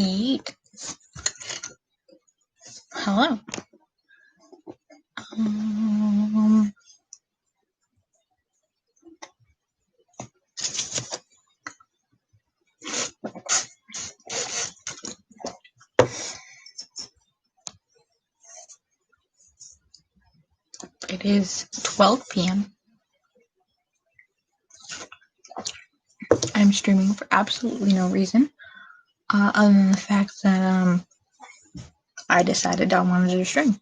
Yeet. Hello. It is 12 p.m. I'm streaming for absolutely no reason, other than the fact that I decided I wanted to stream.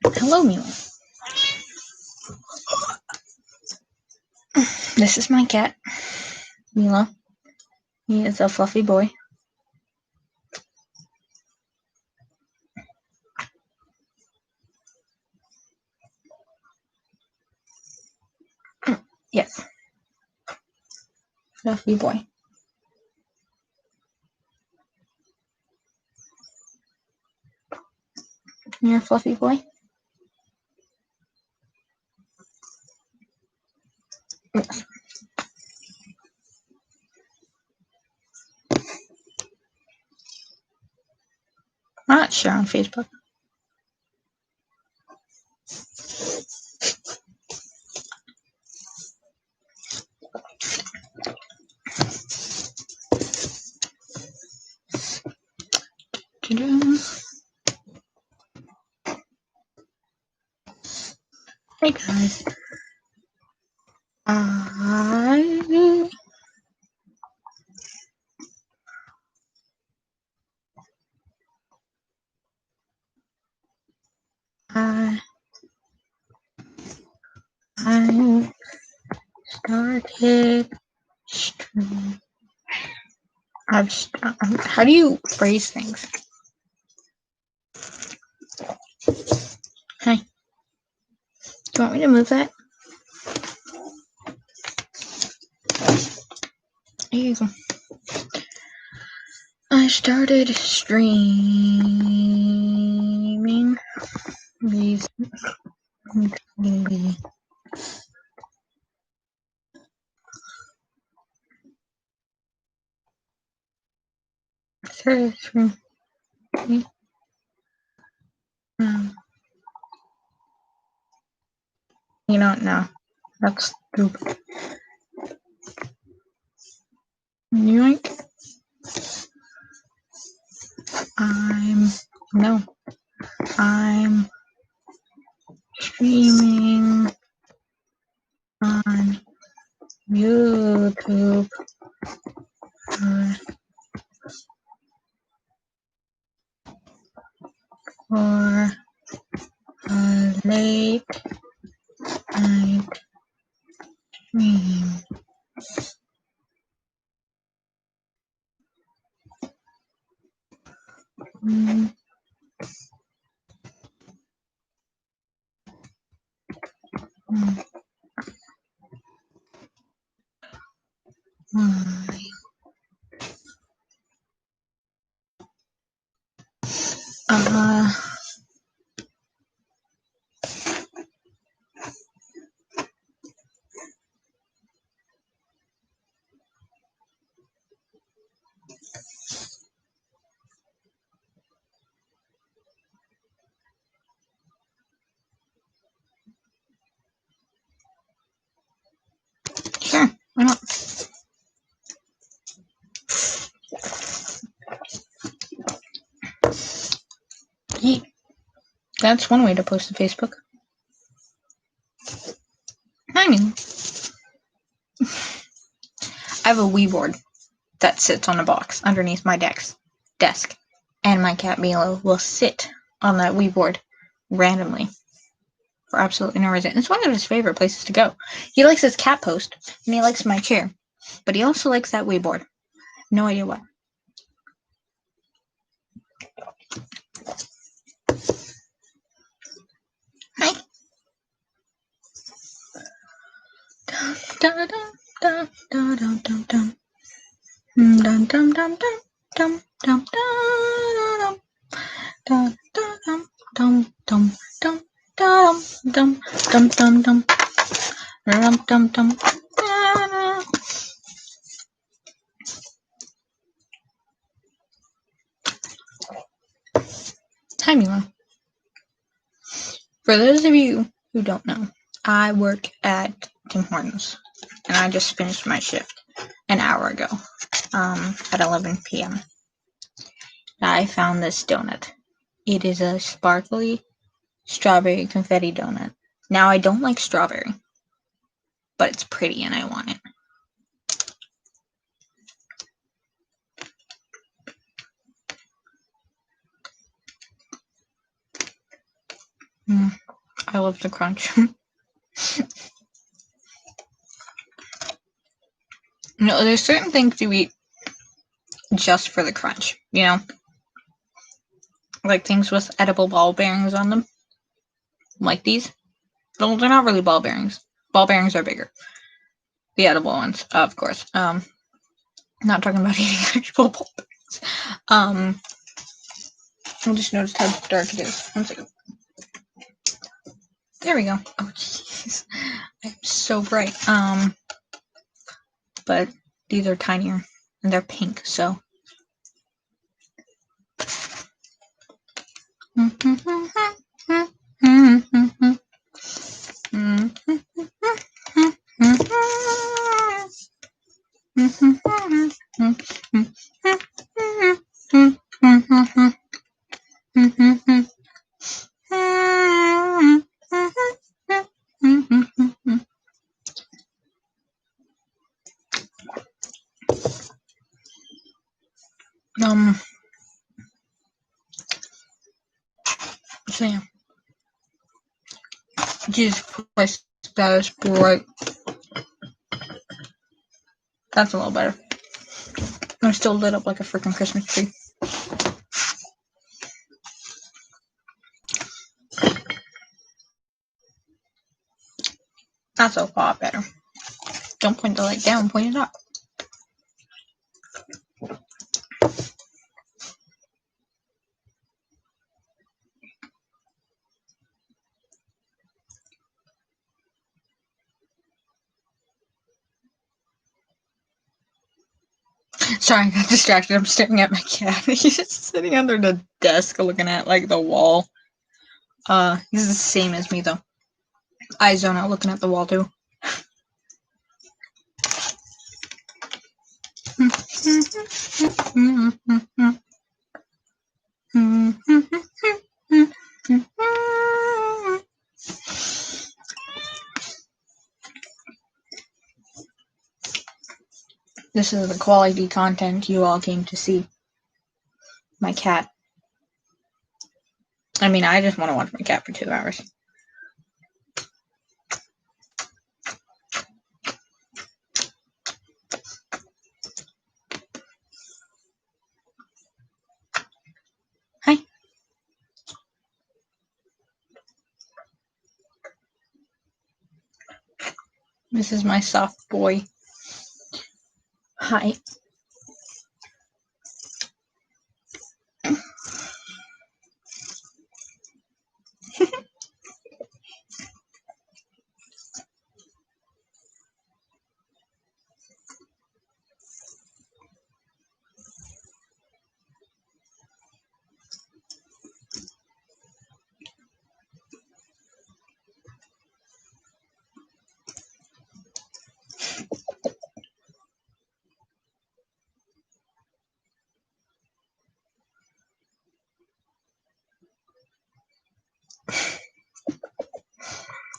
Hello, Mila. This is my cat, Mila. He is a fluffy boy. Yes. Fluffy boy. You're a fluffy boy? Yes. I'm not sure on Facebook. Hey guys. I started streaming. How do you phrase things? Hi. Do you want me to move that? Here you go. I started streaming recently. You don't know. That's stupid. Yoink. I'm streaming on YouTube for a late night stream. Sure, why not? Hey, that's one way to post to Facebook. I mean, I have a Wii board that sits on a box underneath my desk, and my cat Milo will sit on that Wii board randomly for absolutely no reason. It's one of his favorite places to go. He likes his cat post, and he likes my chair, but he also likes that Wii board. No idea why. Hi. Dun dun dun dun dun dun dun. Dun dun dun dun dun dun dun dun dun dun dun dum dum dum dum dum dum dum dum. Hi, Mila. For those of you who don't know, I work at Tim Hortons, and I just finished my shift an hour ago, at 11 p.m. I found this donut. It is a sparkly strawberry confetti donut. Now, I don't like strawberry, but it's pretty and I want it. I love the crunch. There's certain things you eat just for the crunch, like things with edible ball bearings on them, like these. Well, they're not really ball bearings. Ball bearings are bigger. The edible ones, of course. Not talking about eating actual ball bearings. I just noticed how dark it is. 1 second. There we go. Oh, jeez. I'm so bright. But these are tinier, and they're pink, so. So yeah. Jesus Christ, that is bright. That's a little better. I'm still lit up like a freaking Christmas tree. That's a lot better. Don't point the light down, point it up. Sorry, I got distracted. I'm staring at my cat. He's just sitting under the desk looking at, like, the wall. He's the same as me, though. Eyes zone out looking at the wall, too. This is the quality content you all came to see. My cat. I mean, I just want to watch my cat for 2 hours. Hi. This is my soft boy. Hi.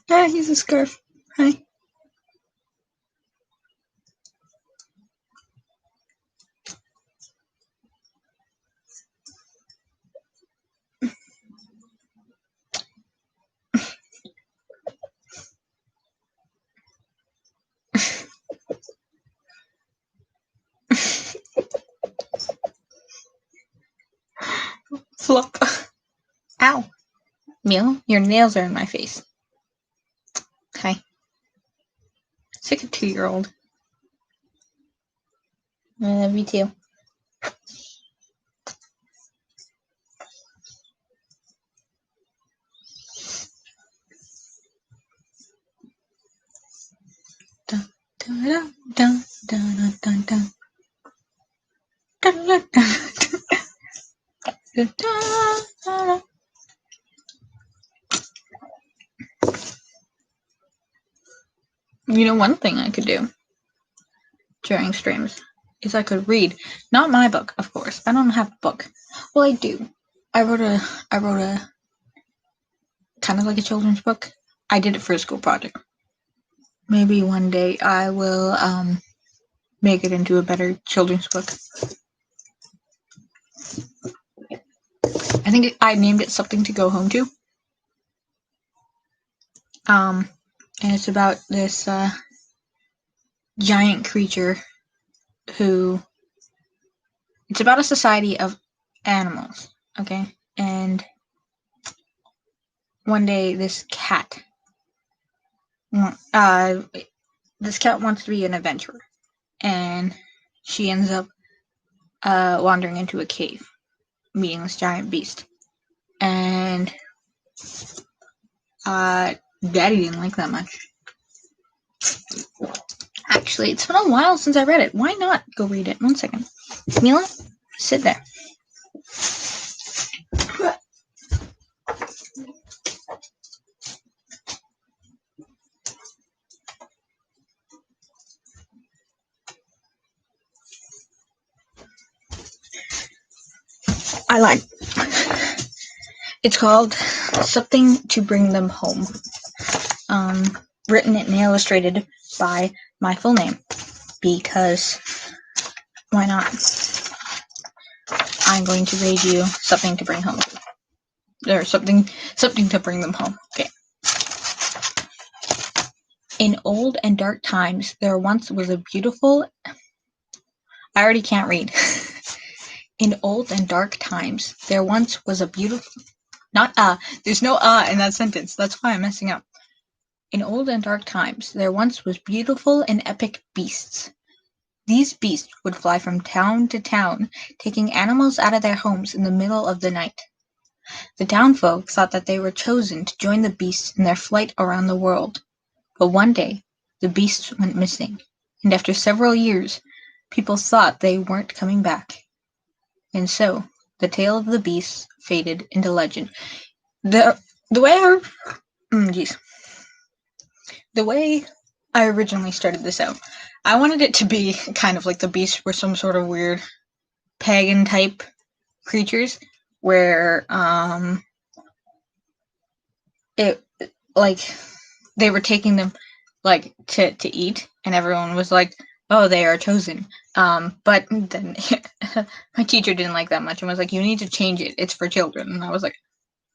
Ah, he's a scarf. Hi. Flop. Ow. Meal, your nails are in my face. Hi. It's like a 2-year-old. I love you too. Dun, dun, dun, dun, dun, dun. Dun, dun, dun, dun. You know, one thing I could do during streams is I could read. Not my book, of course. I don't have a book. Well, I do. I wrote a kind of like a children's book. I did it for a school project. Maybe one day I will make it into a better children's book. I think I named it Something to Go Home to. And it's about this giant creature who... It's about a society of animals, okay? And one day this cat wants to be an adventurer, and she ends up wandering into a cave, meeting this giant beast. And Daddy didn't like that much. Actually, it's been a while since I read it. Why not go read it? 1 second. Mila, sit there. I lied. It's called Something to Bring Them Home. Written and illustrated by my full name, because why not? I'm going to read you Something to Bring Home. Or something to bring them home. Okay. In old and dark times, there once was a beautiful... I already can't read. In old and dark times, there once was a beautiful... Not there's no in that sentence. That's why I'm messing up. In old and dark times, there once was beautiful and epic beasts. These beasts would fly from town to town, taking animals out of their homes in the middle of the night. The townfolk thought that they were chosen to join the beasts in their flight around the world. But one day, the beasts went missing, and after several years, people thought they weren't coming back. And so, the tale of the beasts faded into legend. The way I originally started this out, I wanted it to be kind of like the beasts were some sort of weird pagan type creatures, where it like they were taking them like to eat, and everyone was like, oh, they are chosen. But then my teacher didn't like that much and was like, you need to change it. It's for children. And I was like,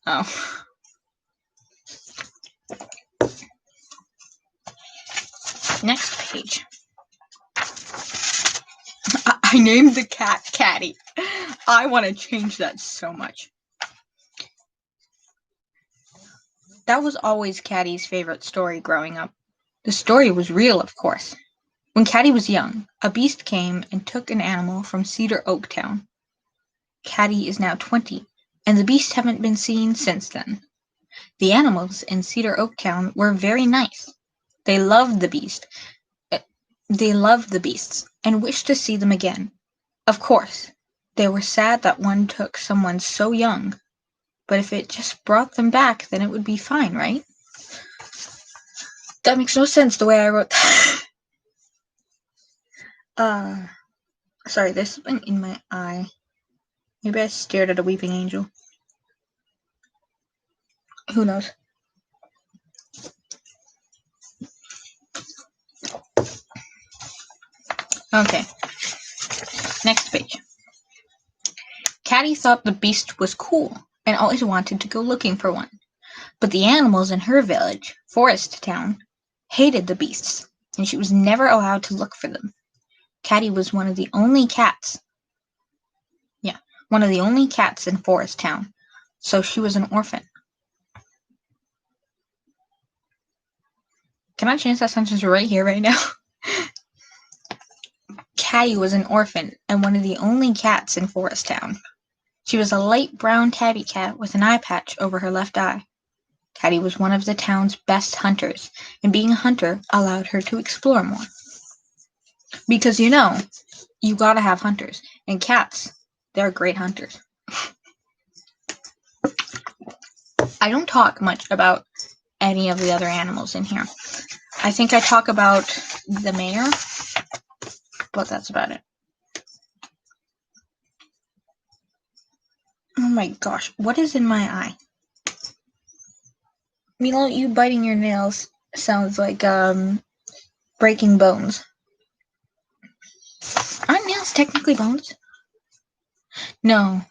oh. Next page. I named the cat Caddy. I want to change that so much. That was always Caddy's favorite story growing up. The story was real, of course. When Caddy was young, a beast came and took an animal from Cedar Oak Town. Caddy is now 20, and the beasts haven't been seen since then. The animals in Cedar Oak Town were very nice. They loved the beasts and wished to see them again. Of course, they were sad that one took someone so young, but if it just brought them back, then it would be fine, right? That makes no sense the way I wrote that. Sorry, there's something in my eye. Maybe I stared at a weeping angel. Who knows? Okay. Next page. Caddy thought the beast was cool and always wanted to go looking for one. But the animals in her village, Forest Town, hated the beasts, and she was never allowed to look for them. Caddy was one of the only cats in Forest Town, so she was an orphan. Can I change that sentence right here, right now? Caddy was an orphan and one of the only cats in Forest Town. She was a light brown tabby cat with an eye patch over her left eye. Caddy was one of the town's best hunters, and being a hunter allowed her to explore more. Because, you gotta have hunters. And cats, they're great hunters. I don't talk much about any of the other animals in here. I think I talk about the mayor, but that's about it. Oh my gosh, what is in my eye? Milo, you biting your nails sounds like breaking bones. Aren't nails technically bones? No.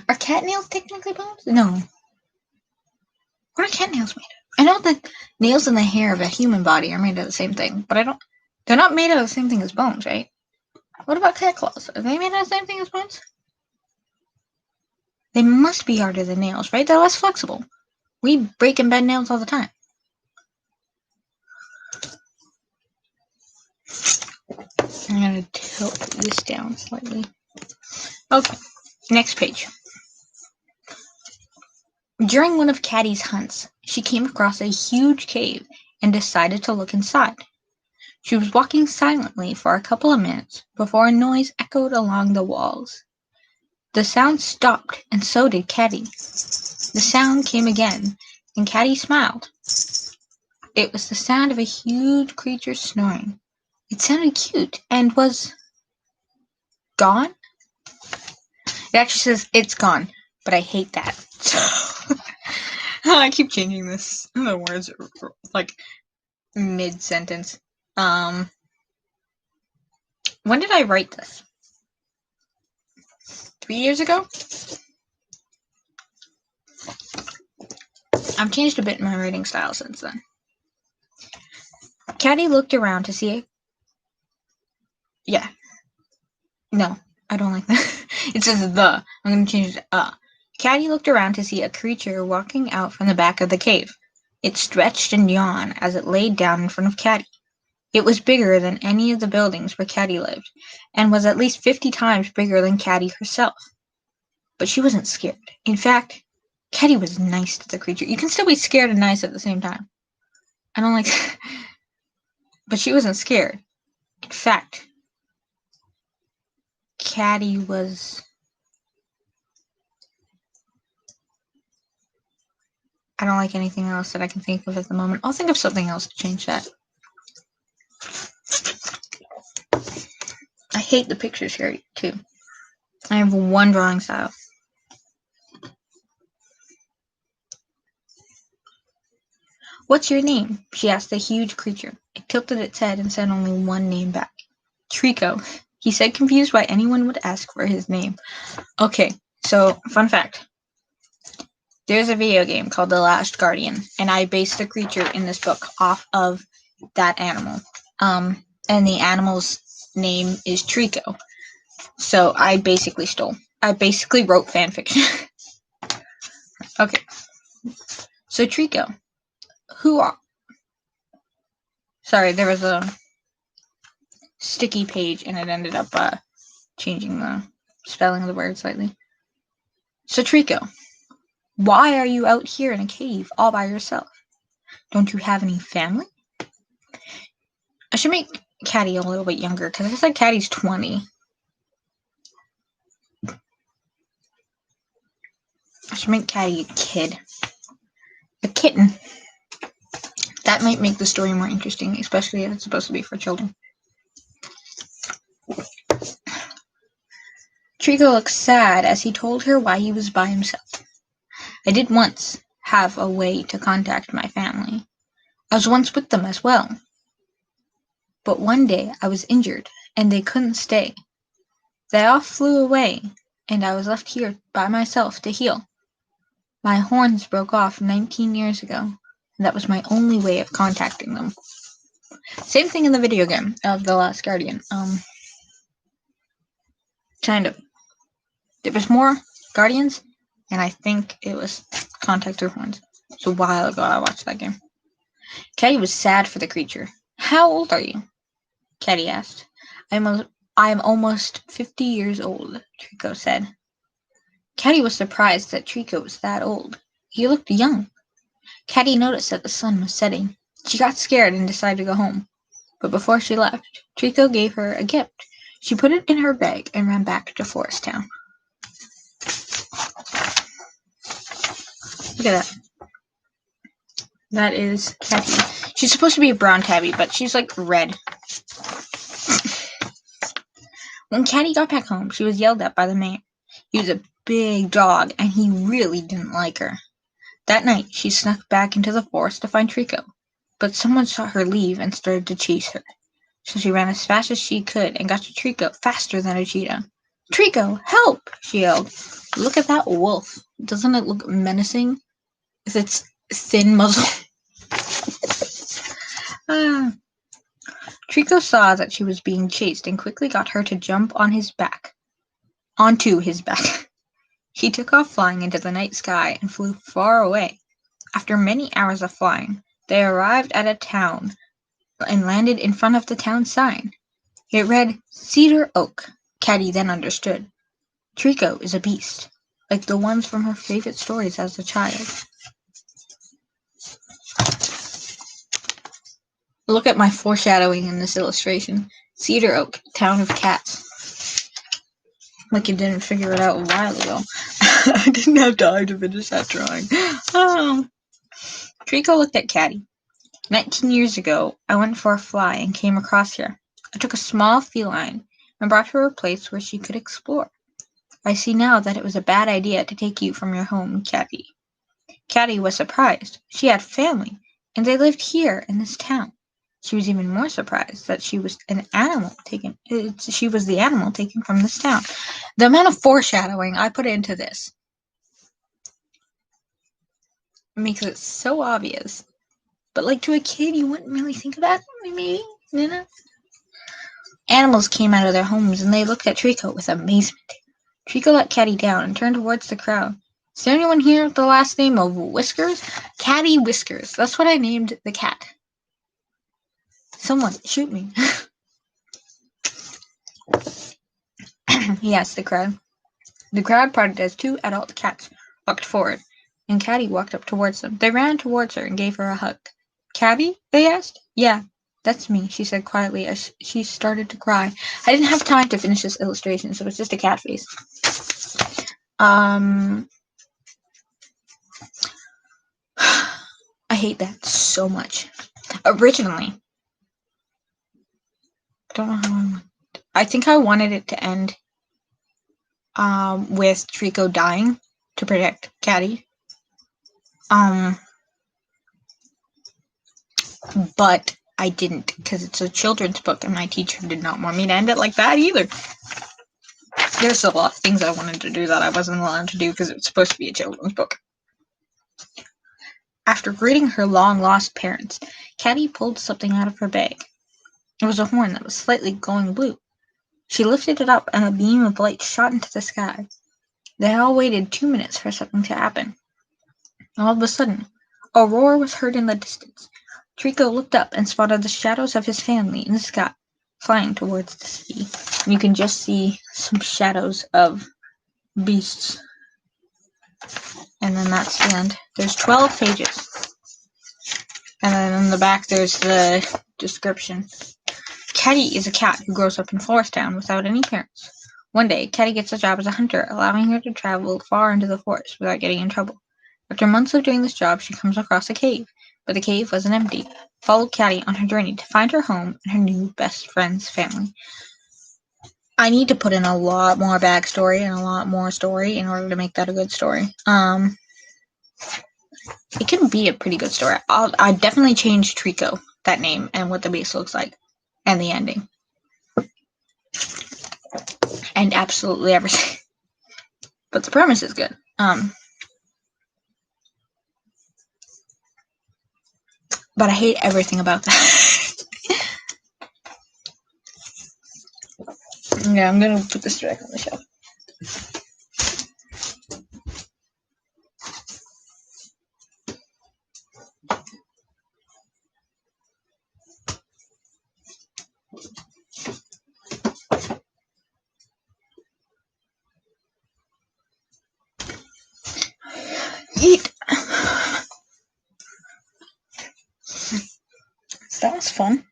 Are cat nails technically bones? No. What are cat nails made of? I know the nails and the hair of a human body are made of the same thing, but they're not made of the same thing as bones, right? What about cat claws? Are they made of the same thing as bones? They must be harder than nails, right? They're less flexible. We break and bend nails all the time. I'm going to tilt this down slightly. Okay, next page. During one of Caddy's hunts, she came across a huge cave and decided to look inside. She was walking silently for a couple of minutes before a noise echoed along the walls. The sound stopped, and so did Caddy. The sound came again, and Caddy smiled. It was the sound of a huge creature snoring. It sounded cute and was gone? It actually says it's gone, but I hate that. I keep changing the words like mid-sentence. When did I write this? 3 years ago? I've changed a bit in my writing style since then. Caddy looked around to see it. Yeah. No, I don't like that. It says the. I'm going to change it to Caddy looked around to see a creature walking out from the back of the cave. It stretched and yawned as it laid down in front of Caddy. It was bigger than any of the buildings where Caddy lived, and was at least 50 times bigger than Caddy herself. But she wasn't scared. In fact, Caddy was nice to the creature. You can still be scared and nice at the same time. I don't like that. But she wasn't scared. In fact, Caddy was... I don't like anything else that I can think of at the moment. I'll think of something else to change that. I hate the pictures here, too. I have one drawing style. What's your name? She asked the huge creature. It tilted its head and said only one name back. Trico. He said, confused why anyone would ask for his name. Okay, so, fun fact. There's a video game called The Last Guardian, and I based the creature in this book off of that animal. And the animal's name is Trico. So I basically wrote fanfiction. Okay. So Trico. Sorry, there was a sticky page and it ended up changing the spelling of the word slightly. So Trico. Why are you out here in a cave all by yourself? Don't you have any family? I should make Caddy a little bit younger, because I said Caddy's 20. I should make Caddy a kid. A kitten. That might make the story more interesting, especially if it's supposed to be for children. Trico looked sad as he told her why he was by himself. I did once have a way to contact my family. I was once with them as well. But one day I was injured, and they couldn't stay. They all flew away, and I was left here by myself to heal. My horns broke off 19 years ago, and that was my only way of contacting them. Same thing in the video game of The Last Guardian. Kind of. There was more Guardians, and I think it was Contact Through Horns. It's a while ago I watched that game. Caddy was sad for the creature. How old are you? Caddy asked. I am almost 50 years old, Trico said. Caddy was surprised that Trico was that old. He looked young. Caddy noticed that the sun was setting. She got scared and decided to go home. But before she left, Trico gave her a gift. She put it in her bag and ran back to Forest Town. Look at that. That is Catty. She's supposed to be a brown tabby, but she's like red. When Catty got back home, she was yelled at by the mayor. He was a big dog, and he really didn't like her. That night, she snuck back into the forest to find Trico, but someone saw her leave and started to chase her. So she ran as fast as she could and got to Trico faster than a cheetah. Trico, help! She yelled. Look at that wolf. Doesn't it look menacing? With its thin muzzle. Trico saw that she was being chased and quickly got her to jump onto his back. He took off flying into the night sky and flew far away. After many hours of flying, they arrived at a town and landed in front of the town sign. It read, Cedar Oak. Catty then understood. Trico is a beast, like the ones from her favorite stories as a child. Look at my foreshadowing in this illustration. Cedar Oak, town of cats. Like you didn't figure it out a while ago. I didn't have time to finish that drawing. Oh. Trico looked at Catty. 19 years ago, I went for a fly and came across here. I took a small feline and brought her a place where she could explore. I see now that it was a bad idea to take you from your home, Catty. Catty was surprised. She had family, and they lived here in this town. She was even more surprised that she was the animal taken from this town. The amount of foreshadowing I put into this makes it so obvious. But like to a kid, you wouldn't really think of that, maybe, you know? Animals came out of their homes, and they looked at Trico with amazement. Trico let Catty down and turned towards the crowd. Is there anyone here with the last name of Whiskers? Catty Whiskers. That's what I named the cat. Someone, shoot me. He asked the crowd. The crowd parted as two adult cats walked forward, and Catty walked up towards them. They ran towards her and gave her a hug. Catty? They asked. Yeah, that's me, she said quietly as she started to cry. I didn't have time to finish this illustration, so it's just a cat face. I hate that so much. Originally, I don't know how I think I wanted it to end with Trico dying to protect Catty. But I didn't because it's a children's book and my teacher did not want me to end it like that either. There's a lot of things I wanted to do that I wasn't allowed to do because it's supposed to be a children's book. After greeting her long-lost parents, Catty pulled something out of her bag. It was a horn that was slightly glowing blue. She lifted it up and a beam of light shot into the sky. They all waited 2 minutes for something to happen. All of a sudden, a roar was heard in the distance. Trico looked up and spotted the shadows of his family in the sky, flying towards the sea. And you can just see some shadows of beasts. And then that's the end. There's 12 pages. And then in the back there's the description. Catty is a cat who grows up in Forest Town without any parents. One day, Catty gets a job as a hunter, allowing her to travel far into the forest without getting in trouble. After months of doing this job, she comes across a cave, but the cave wasn't empty. Followed Catty on her journey to find her home and her new best friend's family. I need to put in a lot more backstory and a lot more story in order to make that a good story. It can be a pretty good story. I definitely change Trico, that name, and what the base looks like, and the ending. And absolutely everything. But the premise is good. But I hate everything about that. Yeah, I'm gonna put this back on the shelf. Eat! So that was fun.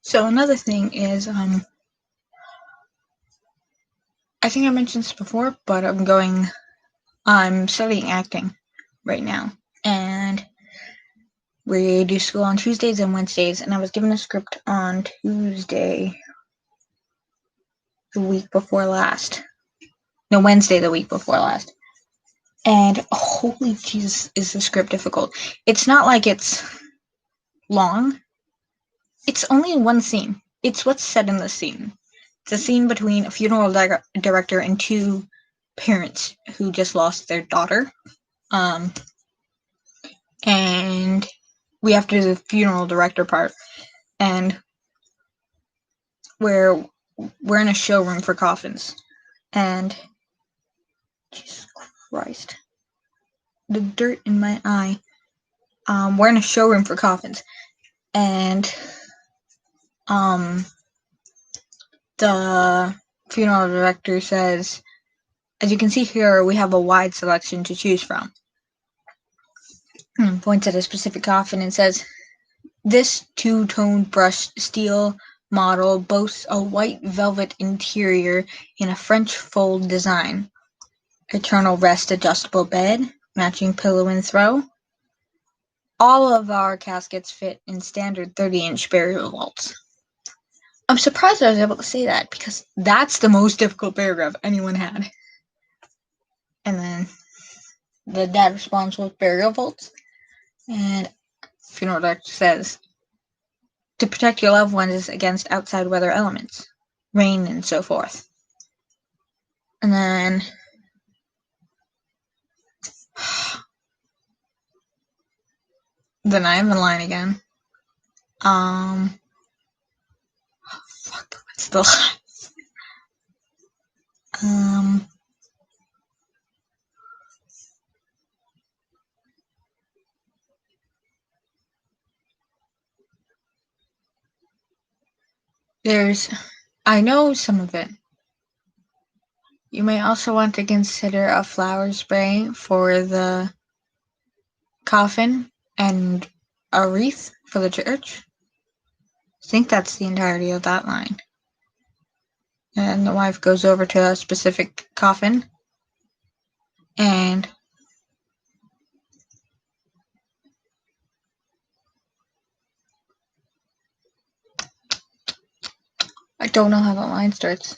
So another thing is, I I think I mentioned this before, but I'm studying acting right now, and we do school on Tuesdays and Wednesdays, and I was given a script on Tuesday the week before last. No, Wednesday the week before last. And holy Jesus, is the script difficult. It's not like it's long. It's only one scene. It's what's said in the scene. It's a scene between a funeral director and two parents who just lost their daughter. And we have to do the funeral director part. And we're in a showroom for coffins. And Jesus Christ. The dirt in my eye. We're in a showroom for coffins. And the funeral director says, as you can see here, we have a wide selection to choose from. Points at a specific coffin and says, this two-toned brushed steel model boasts a white velvet interior in a French fold design, eternal rest adjustable bed, matching pillow and throw. All of our caskets fit in standard 30-inch burial vaults. I'm surprised I was able to say that, because that's the most difficult paragraph anyone had. And then the dad responds with burial vaults. And funeral director says, to protect your loved ones against outside weather elements, rain and so forth. And then I have a line again. What's the line? I know some of it. You may also want to consider a flower spray for the coffin and a wreath for the church. I think that's the entirety of that line. And the wife goes over to a specific coffin and I don't know how that line starts.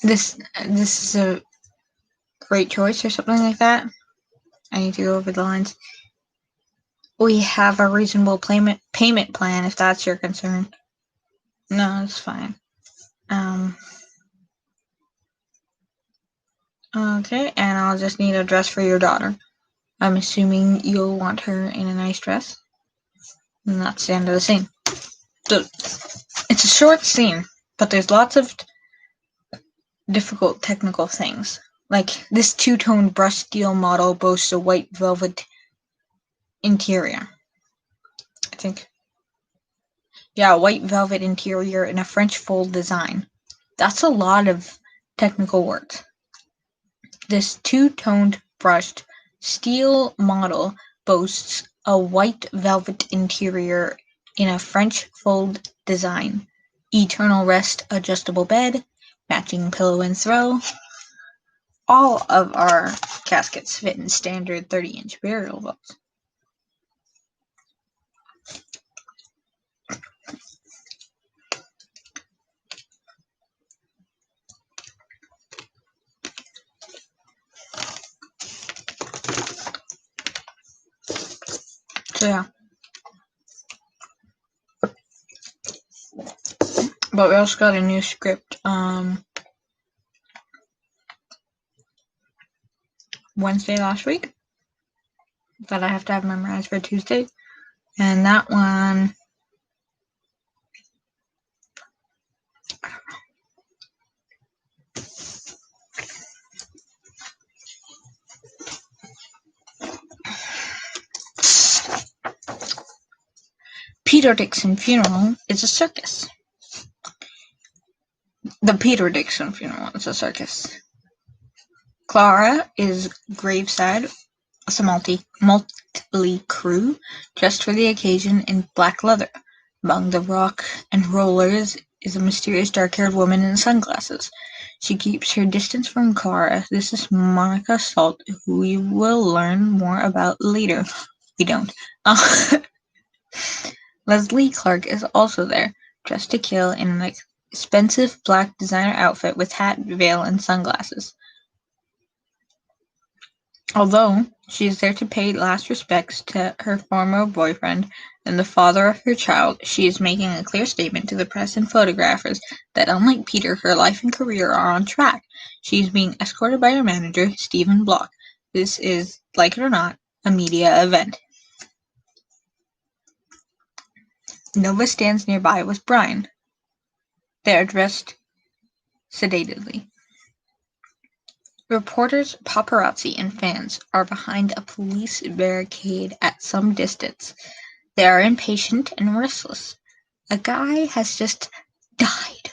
This is a great choice or something like that. I need to go over the lines. We have a reasonable payment plan if that's your concern. No, it's fine. Okay, and I'll just need a dress for your daughter. I'm assuming you'll want her in a nice dress. And that's the end of the scene. So, it's a short scene, but there's lots of difficult technical things. Like, this two-tone brushed steel model boasts a white velvet interior. I think. Yeah, white velvet interior in a French fold design. That's a lot of technical words. This two-toned brushed steel model boasts a white velvet interior in a French fold design, eternal rest adjustable bed, matching pillow and throw. All of our caskets fit in standard 30-inch burial vaults. So yeah. But we also got a new script Wednesday last week that I have to have memorized for Tuesday. And that one, Peter Dixon Funeral is a circus. The Peter Dixon Funeral is a circus. Clara is graveside, a motley crew dressed for the occasion in black leather. Among the rock and rollers is a mysterious dark-haired woman in sunglasses. She keeps her distance from Clara. This is Monica Salt, who we will learn more about later. We don't. Leslie Clark is also there, dressed to kill in an expensive black designer outfit with hat, veil, and sunglasses. Although she is there to pay last respects to her former boyfriend and the father of her child, she is making a clear statement to the press and photographers that unlike Peter, her life and career are on track. She is being escorted by her manager, Stephen Block. This is, like it or not, a media event. Nova stands nearby with Brian. They are dressed sedately. Reporters, paparazzi, and fans are behind a police barricade at some distance. They are impatient and restless. A guy has just died.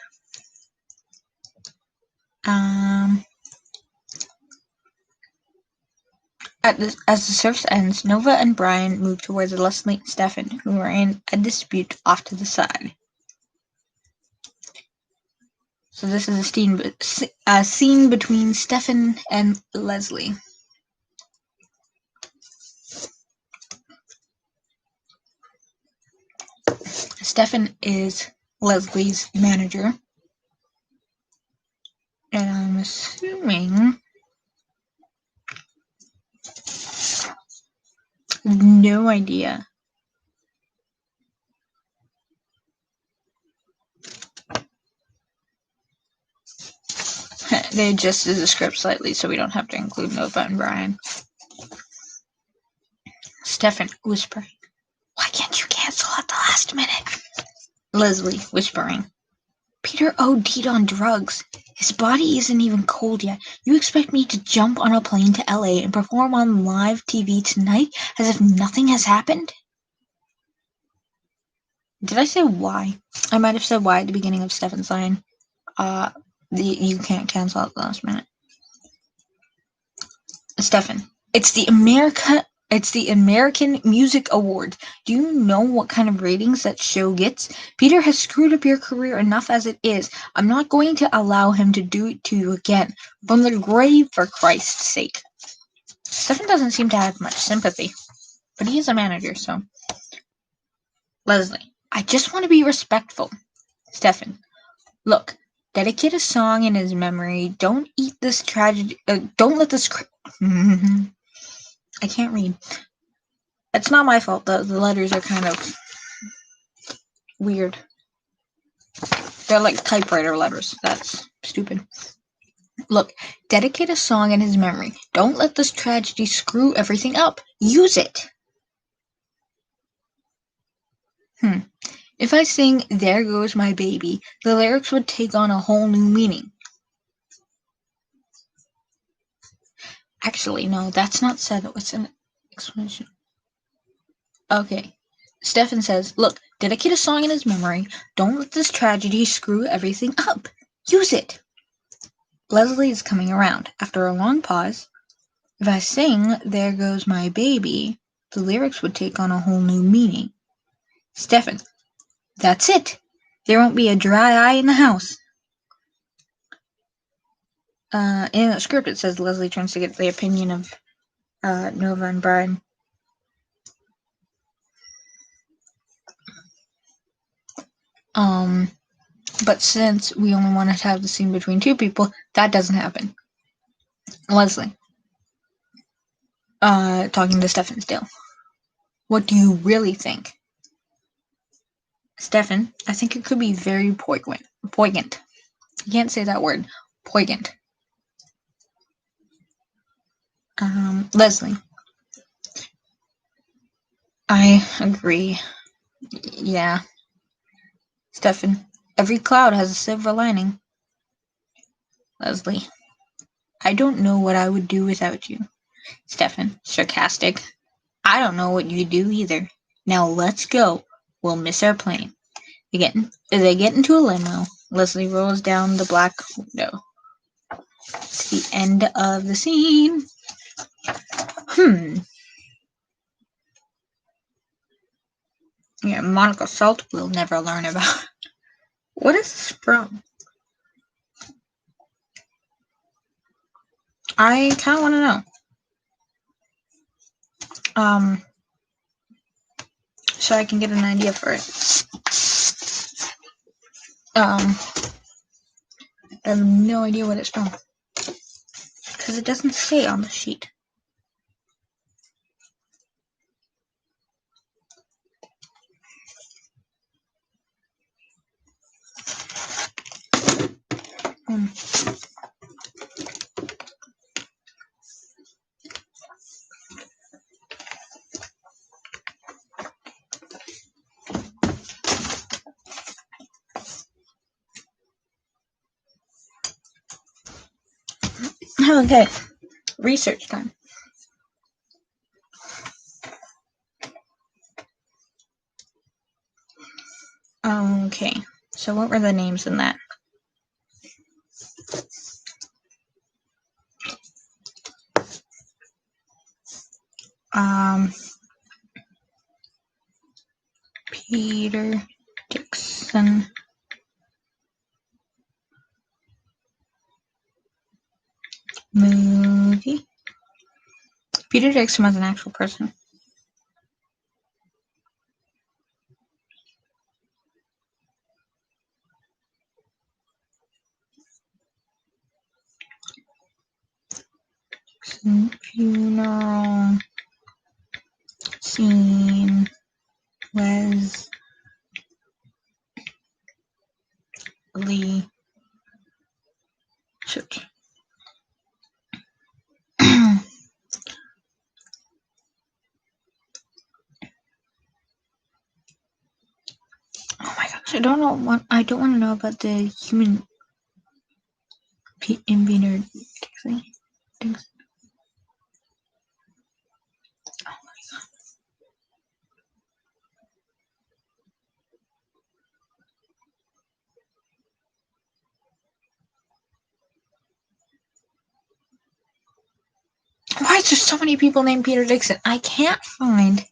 As the service ends, Nova and Brian move towards Leslie and Stefan, who are in a dispute off to the side. So this is a scene between Stefan and Leslie. Stefan is Leslie's manager. And I'm assuming... No idea. They adjusted the script slightly so we don't have to include Nova and Brian. Stefan whispering, "Why can't you cancel at the last minute?" Leslie whispering, "Peter OD'd on drugs. His body isn't even cold yet. You expect me to jump on a plane to LA and perform on live TV tonight as if nothing has happened?" Did I say why? I might have said why at the beginning of Stefan's line. You can't cancel at the last minute. Stefan, it's the American Music Awards. Do you know what kind of ratings that show gets? Peter has screwed up your career enough as it is. I'm not going to allow him to do it to you again. From the grave, for Christ's sake. Stefan doesn't seem to have much sympathy, but he is a manager, so. Leslie, I just want to be respectful. Stefan, look, dedicate a song in his memory. Don't eat this tragedy. Don't let this. I can't read. It's not my fault. The letters are kind of weird. They're like typewriter letters. That's stupid. Look, dedicate a song in his memory. Don't let this tragedy screw everything up. Use it. If I sing "There Goes My Baby," the lyrics would take on a whole new meaning. Actually, no, that's not said. It's an explanation. Okay. Stefan says, look, dedicate a song in his memory. Don't let this tragedy screw everything up. Use it. Leslie is coming around. After a long pause, if I sing "There Goes My Baby," the lyrics would take on a whole new meaning. Stefan, that's it. There won't be a dry eye in the house. In the script, it says Leslie tries to get the opinion of Nova and Brian. But since we only wanted to have the scene between two people, that doesn't happen. Leslie, talking to Stefan still. What do you really think? Stefan, I think it could be very poignant. You can't say that word. Poignant. Leslie, I agree. Yeah. Stefan, every cloud has a silver lining. Leslie, I don't know what I would do without you. Stefan, sarcastic. I don't know what you'd do either. Now let's go. We'll miss our plane. They get into a limo. Leslie rolls down the black window. It's the end of the scene. Yeah, Monica Salt we'll never learn about. What is this from? I kind of want to know. So I can get an idea for it. I have no idea what it's from. Because it doesn't say on the sheet. Okay, research time. Okay, so what were the names in that? Peter Dixon. Movie. Peter Dixon was an actual person. Funeral scene. Leslie Church. Oh my gosh, I don't want to know about the human inventor Dixon. Oh my god. Why is there so many people named Peter Dixon? I can't find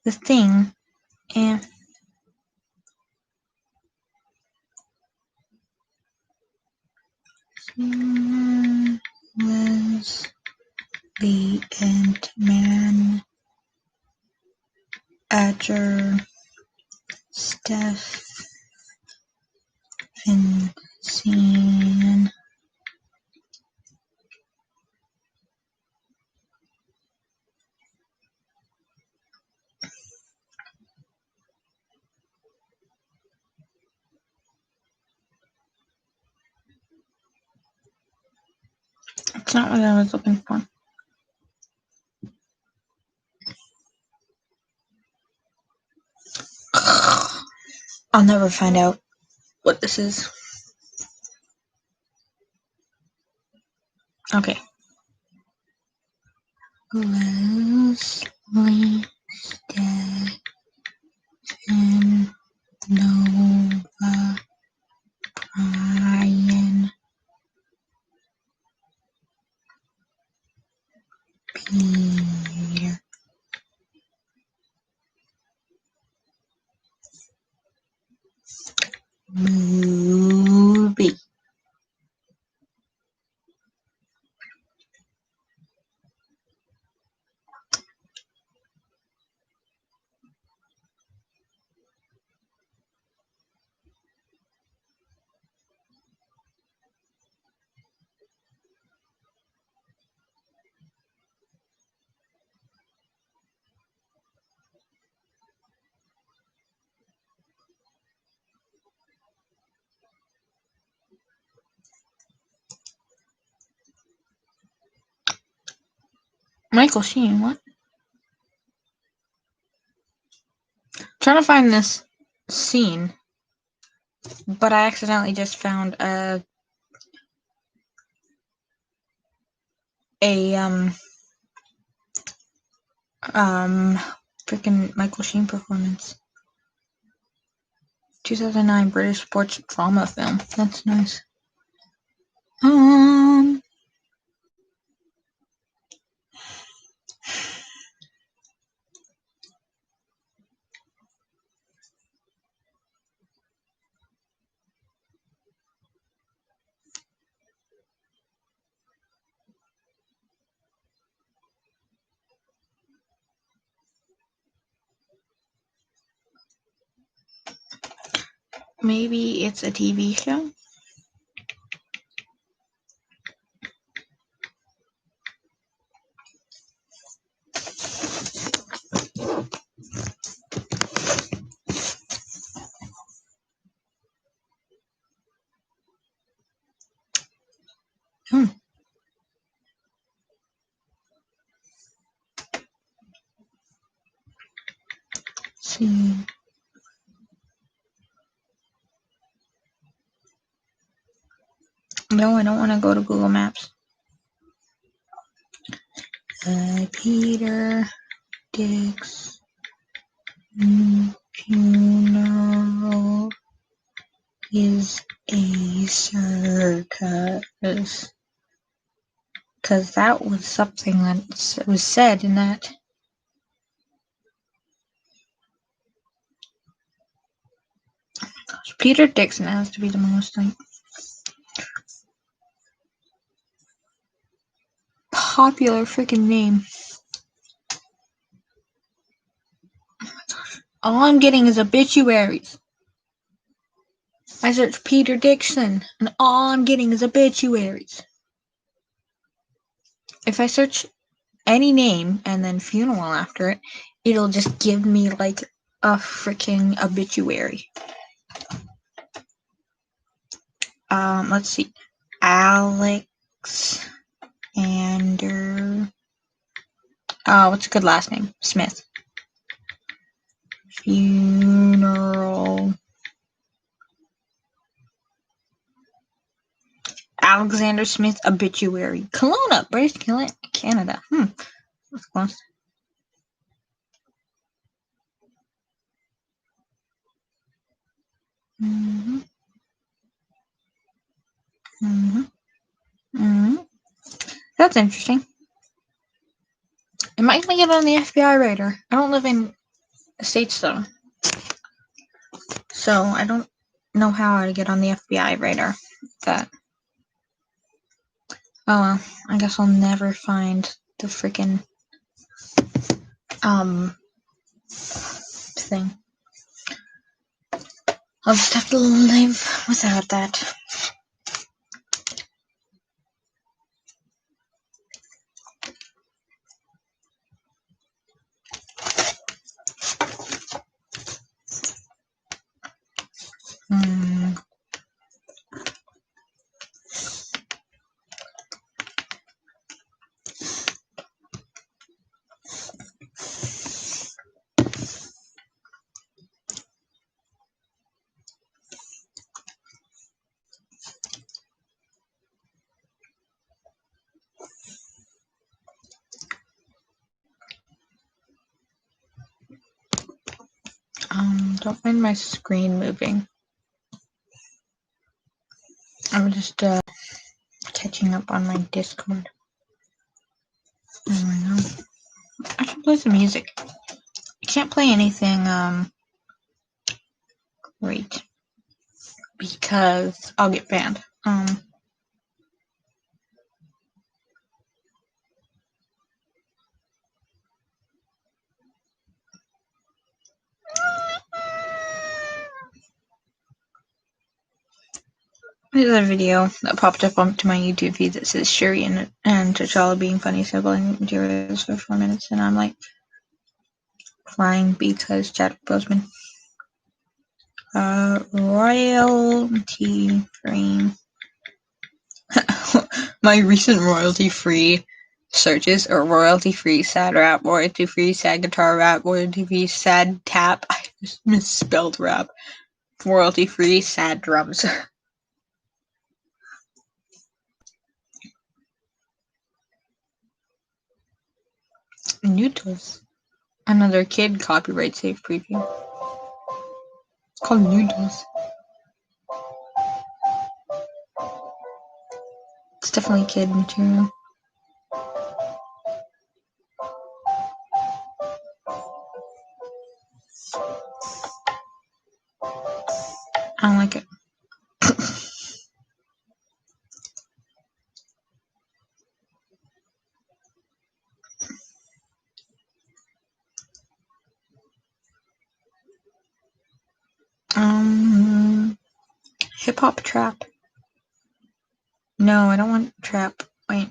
the thing. And Leslie and manager Stephenson. That's not what I was looking for. I'll never find out what this is. Okay. Leslie Stephen Nova Brian Peter movie. Michael Sheen, what? Trying to find this scene, but I accidentally just found freaking Michael Sheen performance. 2009 British sports drama film. That's nice. Maybe it's a TV show? Hmm. Let's see. No, I don't want to go to Google Maps. Peter Dick's funeral is a circus. Because that was something that was said in that. Oh my gosh, Peter Dixon has to be the most like popular freaking name. Oh my gosh. All I'm getting is obituaries. I searched Peter Dixon, and all I'm getting is obituaries. If I search any name and then funeral after it, it'll just give me like a freaking obituary. Let's see. Alexander. What's a good last name? Smith. Funeral. Alexander Smith obituary. Kelowna, British Canada. That's close. That's interesting. It might get on the FBI radar. I don't live in the States though, so I don't know how to get on the FBI radar. That. Oh well, I guess I'll never find the freaking thing. I'll just have to live without that. Don't mind my screen moving. I'm just catching up on my Discord. Oh my god. I should play some music. I can't play anything great because I'll get banned. There's a video that popped up onto my YouTube feed that says Shuri and T'Challa being funny sibling duos for 4 minutes, and I'm like crying because Chadwick Boseman. Royalty free. My recent royalty free searches are royalty free sad rap, royalty free sad guitar rap, royalty free sad tap. I just misspelled rap. Royalty free sad drums. Noodles. Another kid copyright safe preview. It's called Noodles. It's definitely kid material. I don't like it. Hip hop trap. No, I don't want trap. Wait.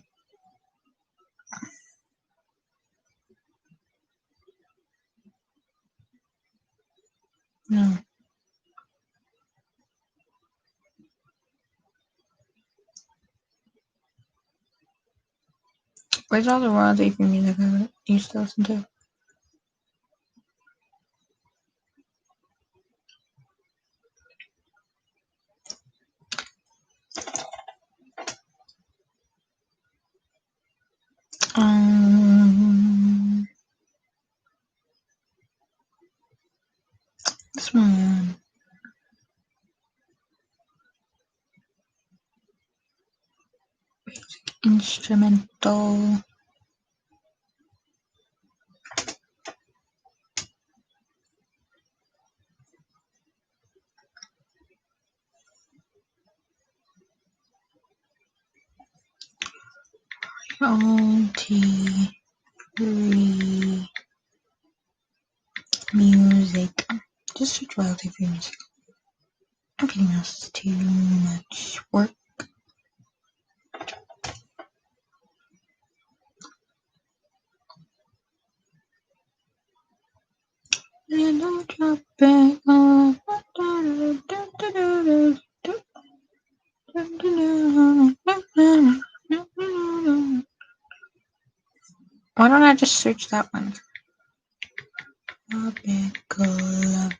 No. Where's all the royalty free music I used to listen to? This one. Instrumental. Royalty free music. Just search royalty free music. I'm getting us too much work. And I'm dropping off. Why don't I just search that one? Tropical love.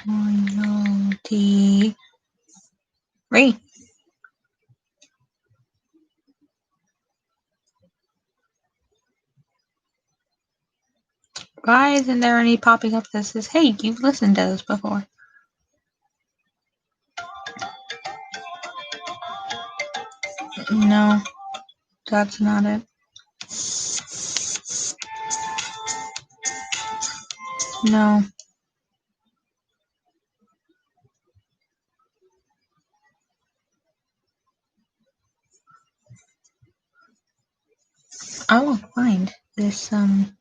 Royalty free. Why isn't there any popping up that says, hey, you've listened to this before? No, that's not it. No. I will find this, that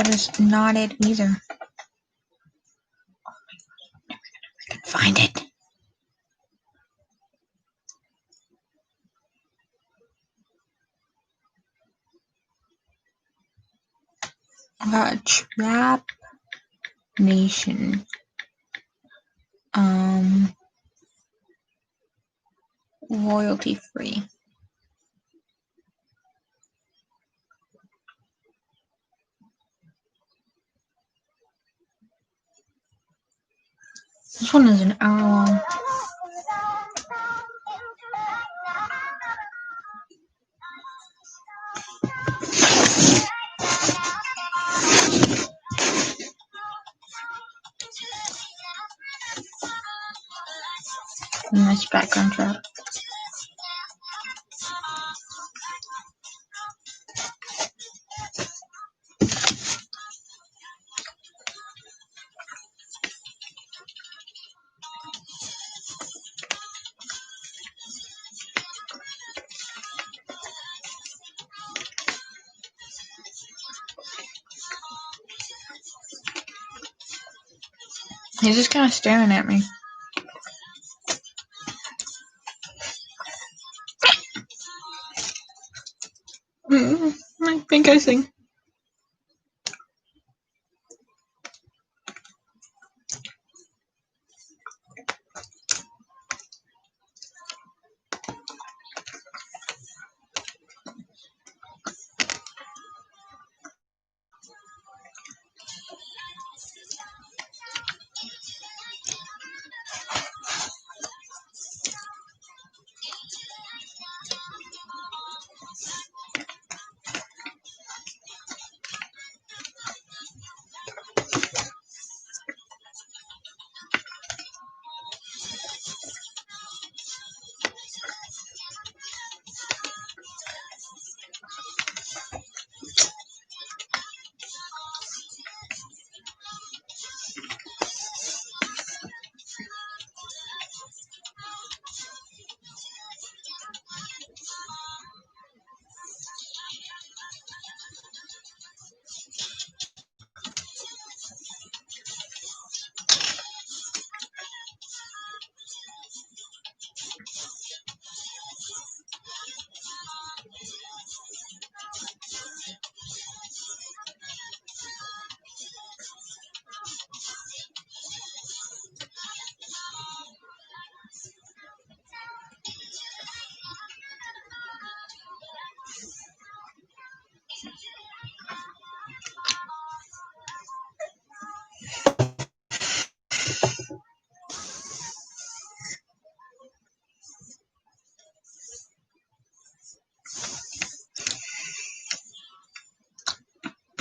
is not it either. Find it. Trap Nation. Royalty free. This one is an hour long. Nice background track. He's just kind of staring at me. I think I sing.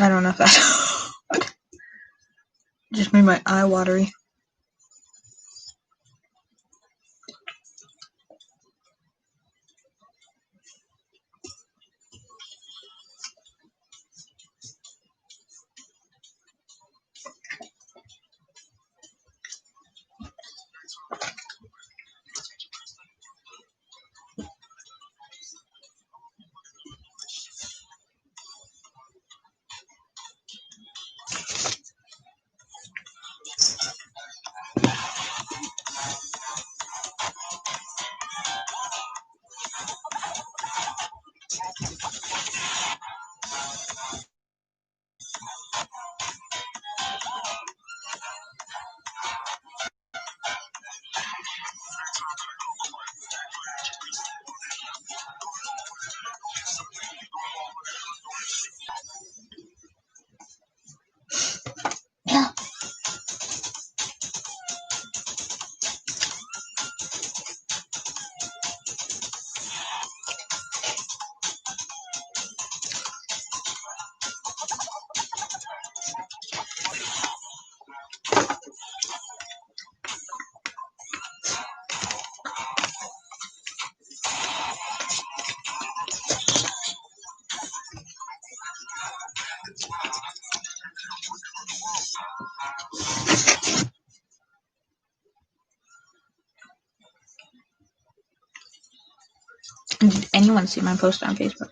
I don't know if that's just made my eye watery. Yeah. Did anyone see my post on Facebook?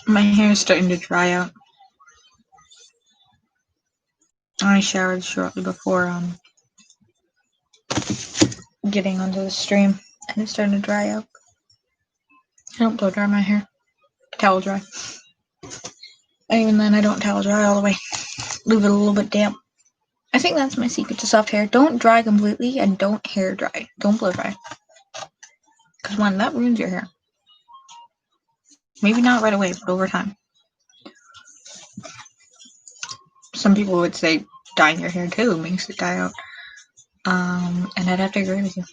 My hair is starting to dry out. I showered shortly before getting onto the stream, and it's starting to dry out. I don't blow dry my hair. Towel dry. And even then, I don't towel dry all the way. Leave it a little bit damp. I think that's my secret to soft hair. Don't dry completely, and don't hair dry. Don't blow dry. Because one, that ruins your hair. Maybe not right away, but over time. Some people would say dyeing your hair too makes it die out. And I'd have to agree with you.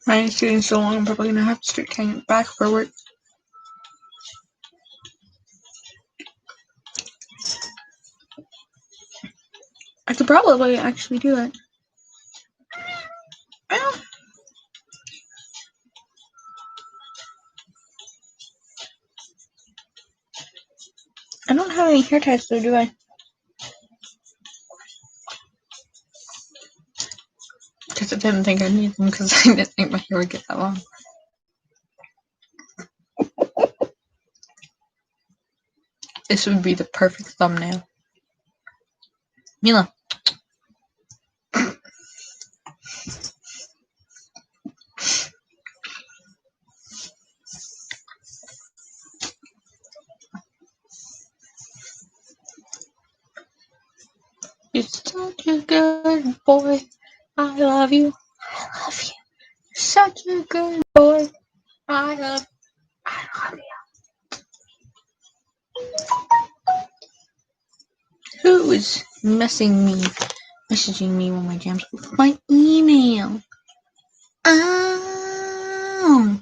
Mine's getting so long, I'm probably gonna have to start tying it back for work. I could probably actually do that. Well, I don't have any hair ties though, do I? Because I didn't think I needed them because I didn't think my hair would get that long. This would be the perfect thumbnail. Mila. You're such a good boy. I love you. I love you. Such a good boy. I love you. Who is messaging me on my jams with my email? Oh.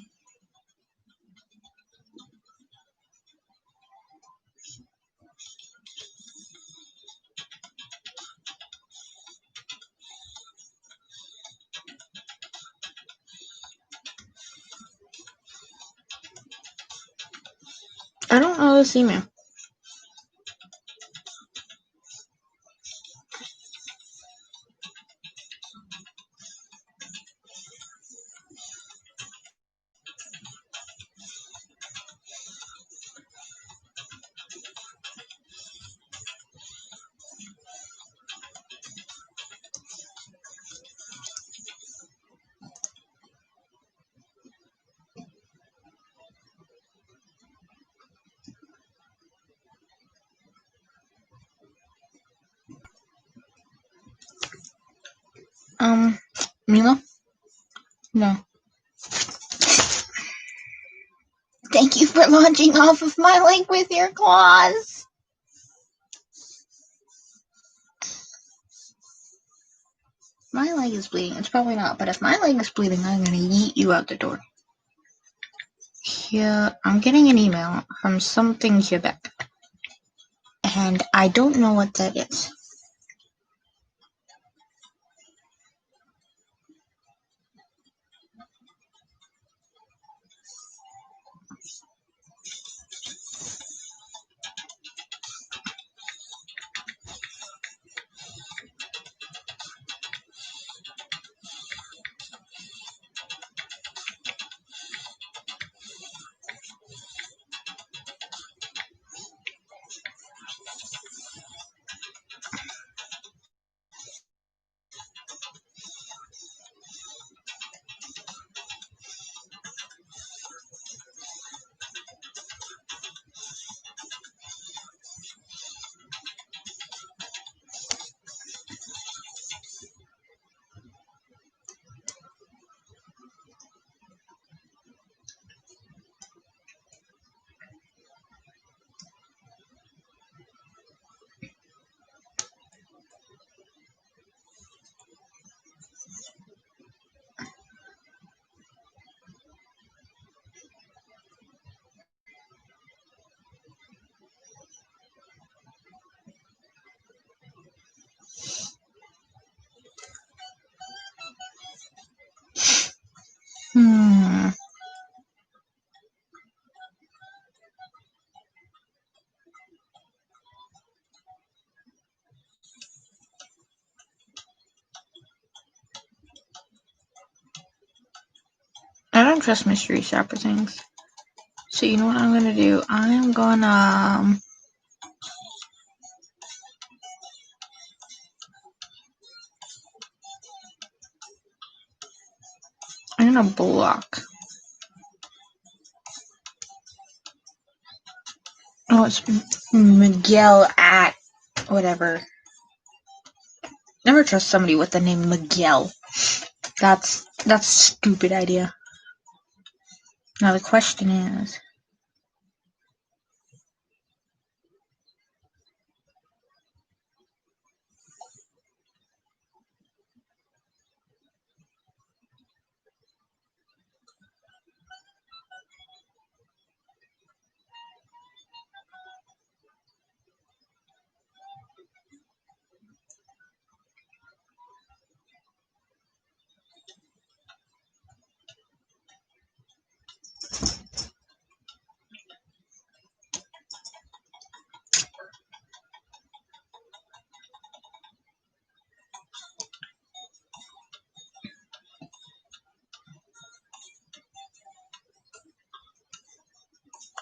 I don't know this email. Mila? No. Thank you for launching off of my link with your claws. My leg is bleeding. It's probably not, but if my leg is bleeding, I'm gonna yeet you out the door. Here, I'm getting an email from something Quebec, and I don't know what that is. I don't trust mystery shopper things. So you know what I'm gonna do? I'm gonna block. Oh, it's Miguel at whatever. Never trust somebody with the name Miguel. That's a stupid idea. Now the question is,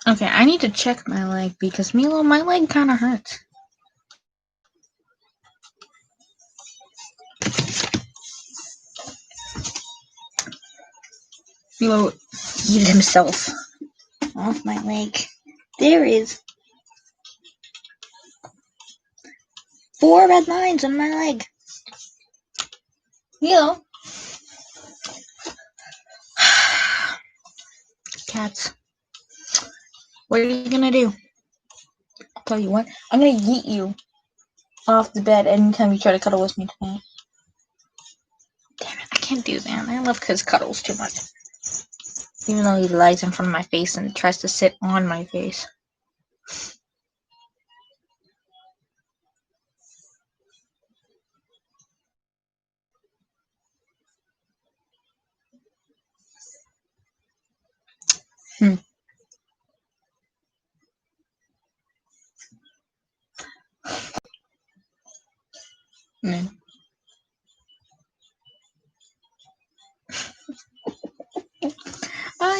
Okay, I need to check my leg because Milo, my leg kind of hurts. Milo heaved himself off my leg. There is 4 red lines on my leg. Milo. Cats. What are you gonna do? I'll tell you what. I'm gonna yeet you off the bed anytime you try to cuddle with me tonight. Damn it, I can't do that. I love Cuz cuddles too much. Even though he lies in front of my face and tries to sit on my face. Mm.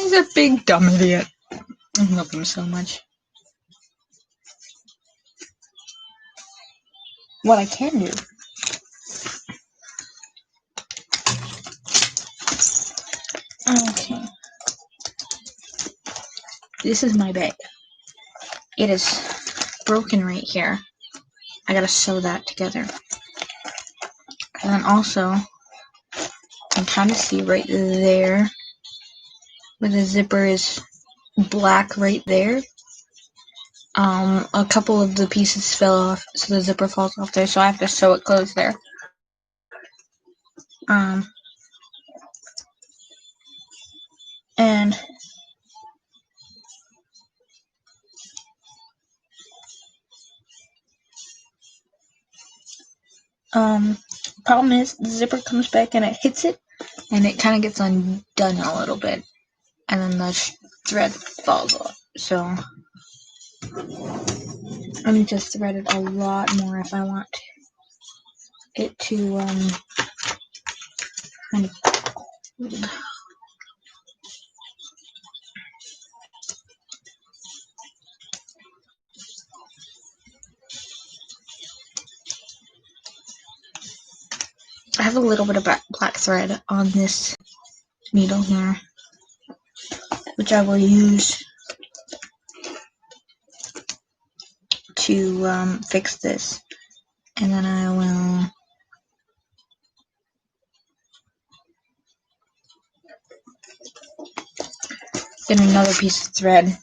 He's a big dumb idiot. I love him so much. What I can do. Okay. This is my bag. It is broken right here. I gotta sew that together. And then also, you can kind of see right there where the zipper is black right there. A couple of the pieces fell off, so the zipper falls off there, so I have to sew it closed there. And problem is the zipper comes back and it hits it, and it kind of gets undone a little bit, and then the thread falls off. So I need to thread it a lot more if I want it to kind of hold. I have a little bit of black thread on this needle here, which I will use to fix this, and then I will get another piece of thread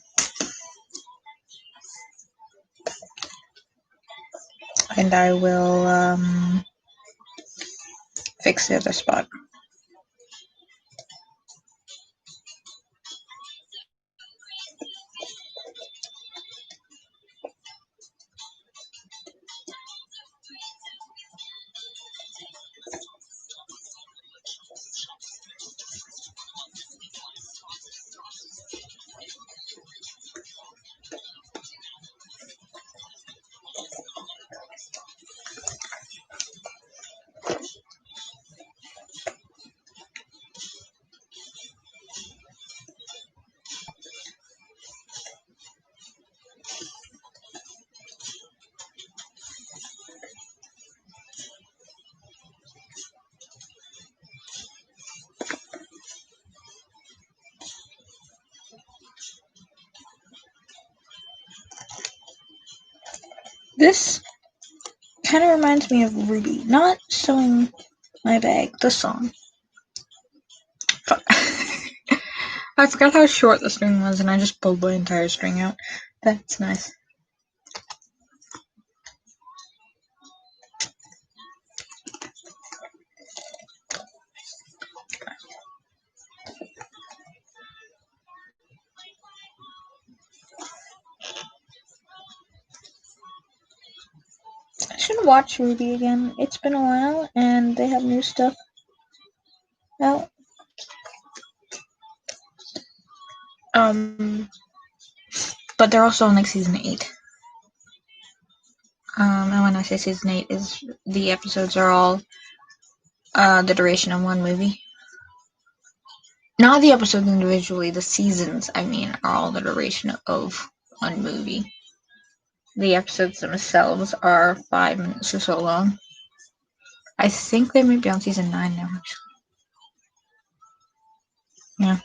and I will fix the other spot. This kind of reminds me of Ruby, not sewing my bag, the song. Fuck. I forgot how short the string was and I just pulled the entire string out. That's nice. I should watch Ruby again. It's been a while and they have new stuff out. But they're also on like season 8. And when I say season 8 is the episodes are all the duration of one movie. Not the episodes individually, the seasons, I mean, are all the duration of one movie. The episodes themselves are 5 minutes or so long. I think they might be on season 9 now, actually. Yeah.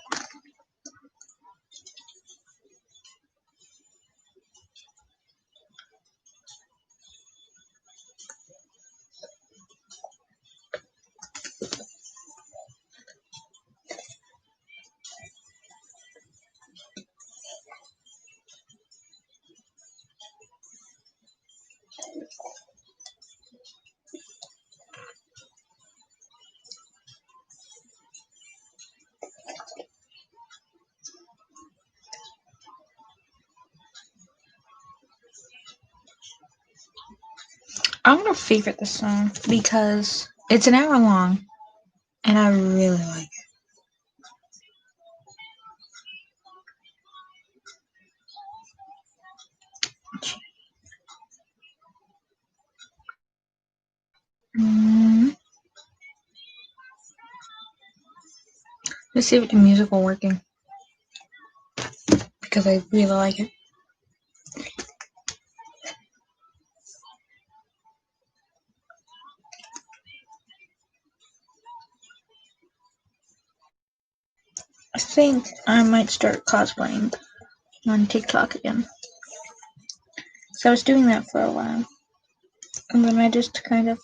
I'm gonna favorite this song because it's an hour long and I really like it. Let's see if the musical working because I really like it. I think I might start cosplaying on TikTok again. So I was doing that for a while, and then I just kind of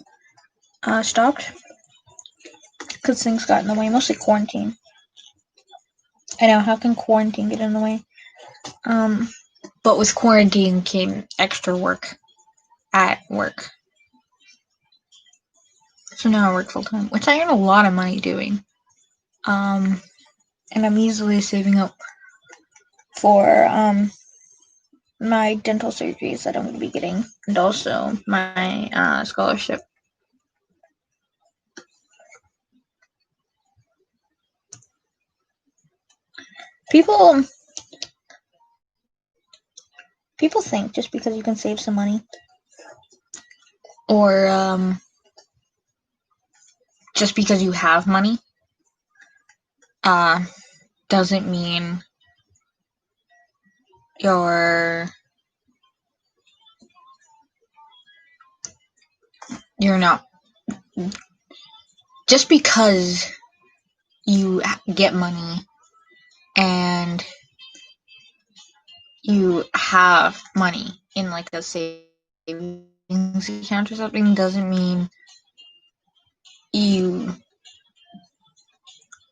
stopped because things got in the way, mostly quarantine. I know, how can quarantine get in the way? But with quarantine came extra work at work. So now I work full time, which I earn a lot of money doing. And I'm easily saving up for my dental surgeries that I'm going to be getting, and also my scholarship. People people think just because you can save some money or just because you have money uh doesn't mean you're not, just because you get money and you have money in like a savings account or something doesn't mean you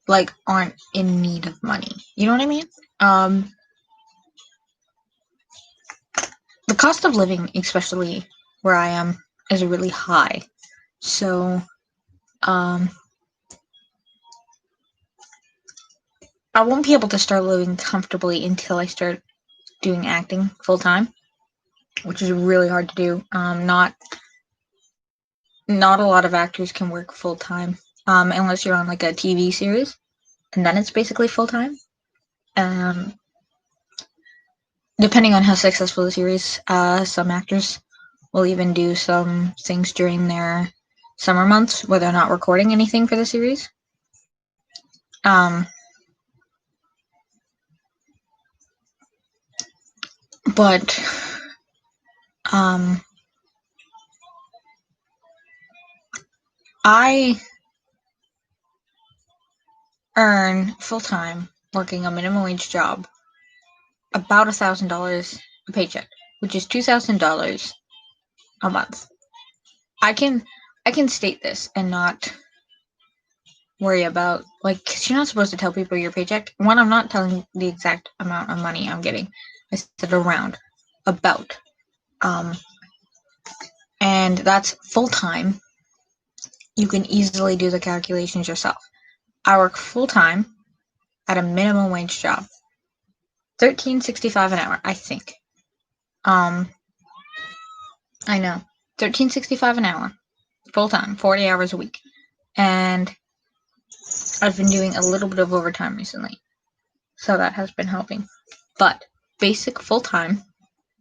like aren't in need of money. You know what I mean? The cost of living, especially where I am, is really high. So I won't be able to start living comfortably until I start doing acting full time, which is really hard to do. Not a lot of actors can work full time, unless you're on like a TV series, and then it's basically full time. Um, Depending on how successful the series, some actors will even do some things during their summer months where they're not recording anything for the series. But I earn full time working a minimum wage job about $1,000 a paycheck, which is $2,000 a month. I can state this and not worry about, like, cause you're not supposed to tell people your paycheck. One, I'm not telling the exact amount of money I'm getting. I said around, about, and that's full time. You can easily do the calculations yourself. I work full time at a minimum wage job, $13.65 an hour, I think. I know, $13.65 an hour, full time, 40 hours a week, and I've been doing a little bit of overtime recently, so that has been helping. But basic full time,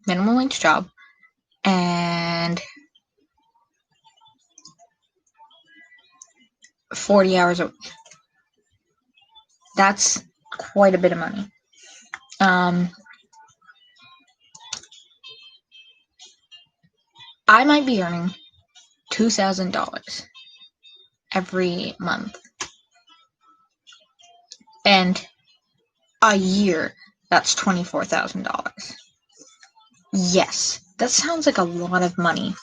minimum wage job, and 40 hours a week. That's quite a bit of money. I might be earning $2,000 every month. And a year, that's $24,000. Yes, that sounds like a lot of money,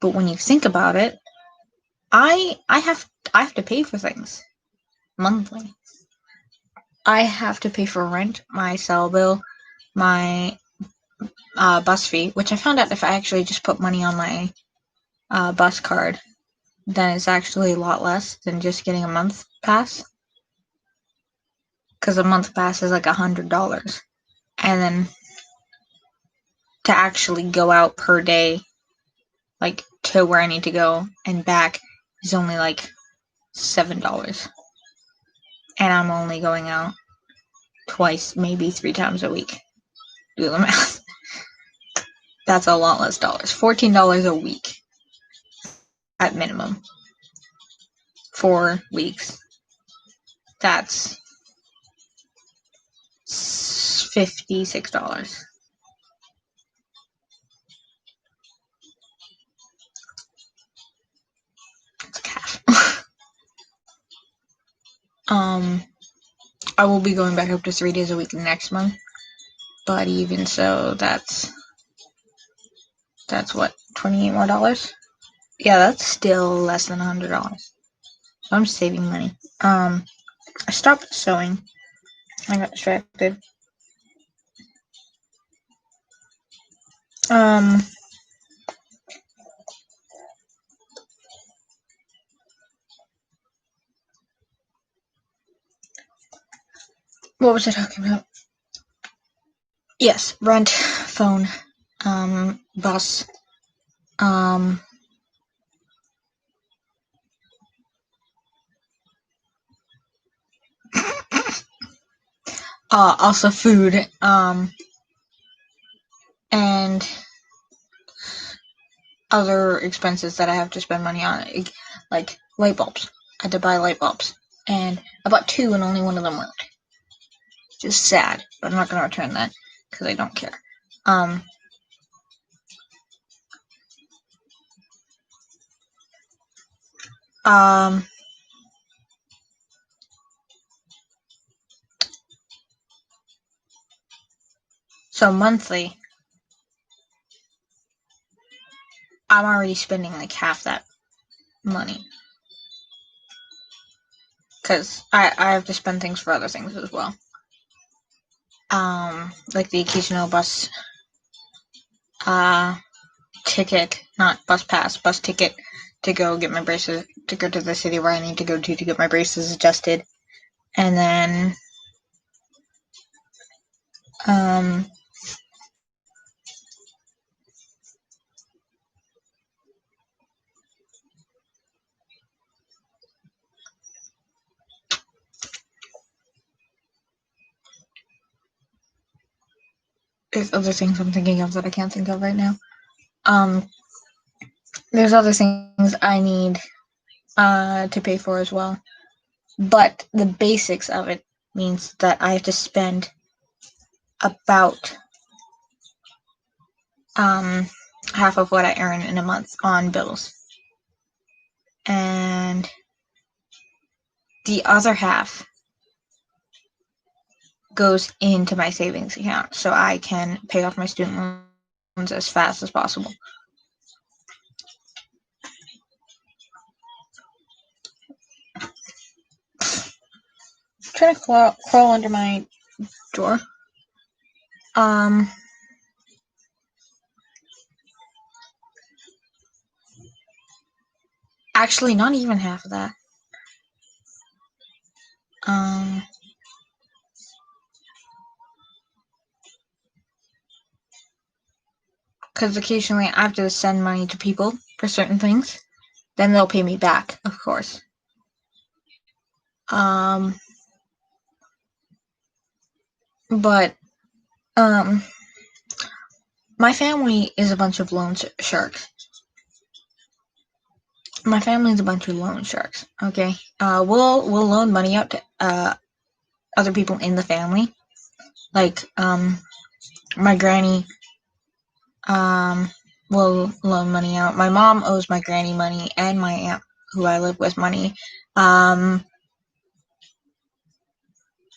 but when you think about it, I have to pay for things monthly. I have to pay for rent, my cell bill, my bus fee, which I found out if I actually just put money on my bus card, then it's actually a lot less than just getting a month pass. Because a month pass is like $100. And then to actually go out per day, like to where I need to go and back, is only like $7. And I'm only going out twice, maybe 3 times a week. Do the math. That's a lot less dollars. $14 a week at minimum. 4 weeks. That's $56. That's cash. I will be going back up to 3 days a week next month. But even so, that's what, $28 more? Yeah, that's still less than $100. So I'm saving money. I stopped sewing. I got distracted. What was I talking about? Yes, rent, phone, bus, also food, and other expenses that I have to spend money on, like light bulbs. I had to buy light bulbs, and I bought 2 and only one of them worked. Just sad, but I'm not going to return that because I don't care. So monthly, I'm already spending like half that money. Because I have to spend things for other things as well. Like the occasional bus ticket, not bus pass, bus ticket to go get my braces, to go to the city where I need to go to get my braces adjusted. And then, there's other things I'm thinking of that I can't think of right now. There's other things I need to pay for as well. But the basics of it means that I have to spend about half of what I earn in a month on bills. And the other half goes into my savings account so I can pay off my student loans as fast as possible. I'm trying to crawl under my door. Actually, not even half of that. Because occasionally I have to send money to people for certain things. Then they'll pay me back, of course. But, my family is a bunch of loan sharks. My family is a bunch of loan sharks, okay? We'll loan money out to other people in the family. Like, my granny will loan money out. My mom owes my granny money and my aunt, who I live with, money. My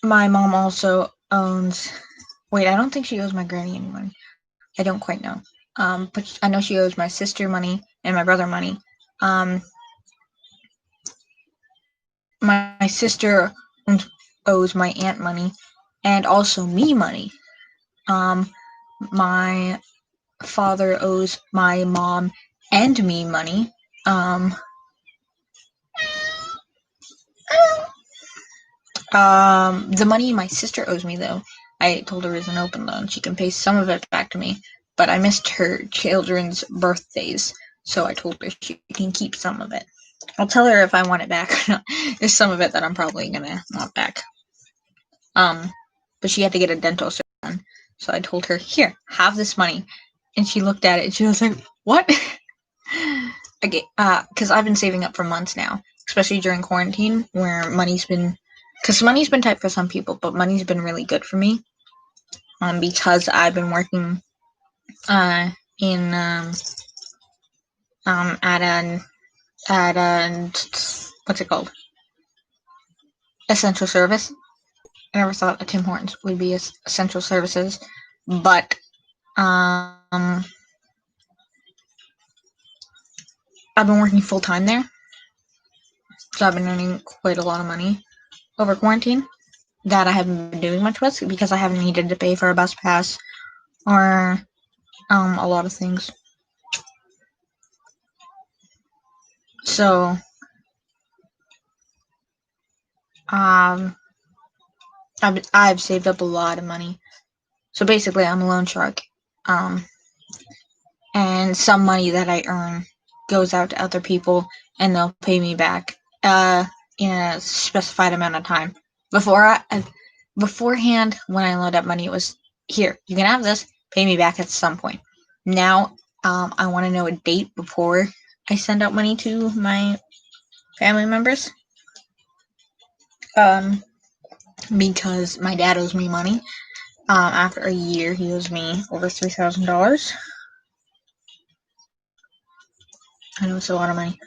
mom also owns. Wait, I don't think she owes my granny any money. I don't quite know. But I know she owes my sister money and my brother money. My sister owes my aunt money and also me money. My father owes my mom and me money. The money my sister owes me, though, I told her is an open loan. She can pay some of it back to me, but I missed her children's birthdays, so I told her she can keep some of it. I'll tell her if I want it back or not. There's some of it that I'm probably gonna want back. But she had to get a dental surgery done, so I told her, here, have this money. And she looked at it and she was like, what? Okay, because I've been saving up for months now, especially during quarantine, where money's been tight for some people, but money's been really good for me. Because I've been working in at an what's it called? Essential service. I never thought a Tim Hortons would be essential services, but I've been working full time there, so I've been earning quite a lot of money over quarantine that I haven't been doing much with because I haven't needed to pay for a bus pass or a lot of things. So I've saved up a lot of money. So basically, I'm a loan shark. And some money that I earn goes out to other people, and they'll pay me back in a specified amount of time. Beforehand, when I loaned up money, it was, here, you can have this, pay me back at some point. Now, I want to know a date before I send out money to my family members. Because my dad owes me money. After a year, he owes me over $3,000. I know it's a lot of money.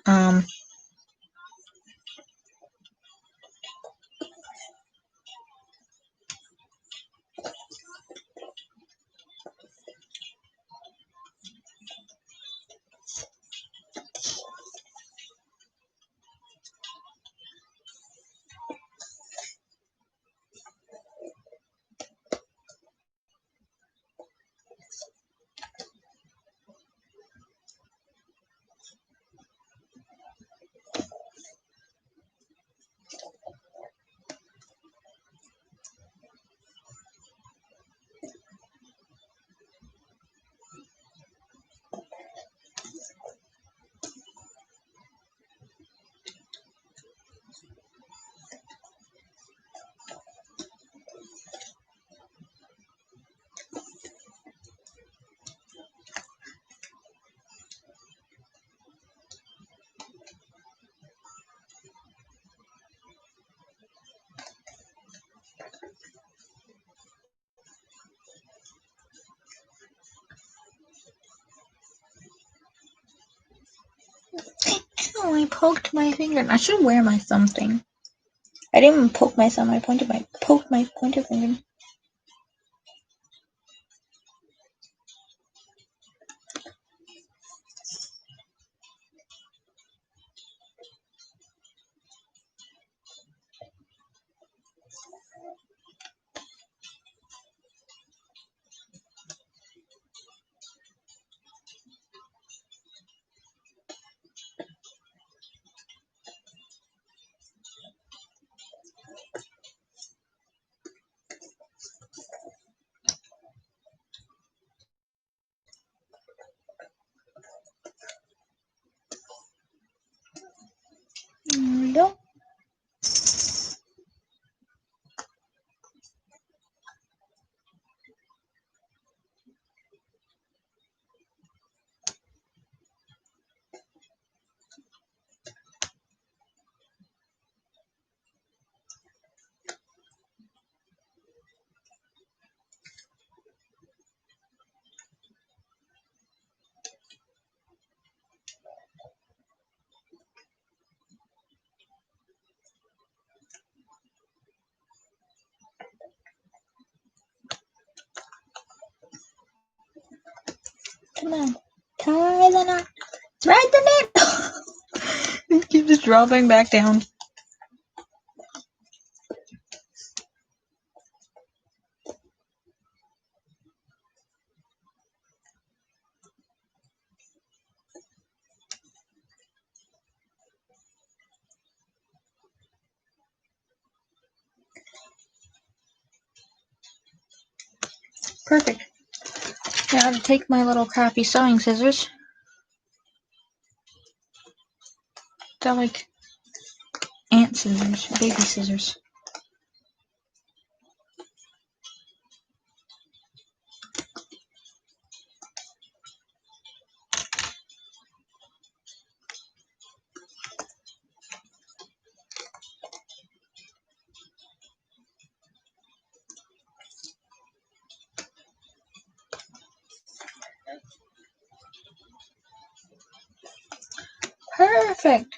Oh, I poked my finger. I should wear my thumb thing. I didn't even poke my thumb. I poked my pointer finger. Come on. Tie the knot. Thread the needle. It keeps dropping back down. Perfect. Now to take my little crappy sewing scissors. They're like ant scissors, baby scissors. Perfect.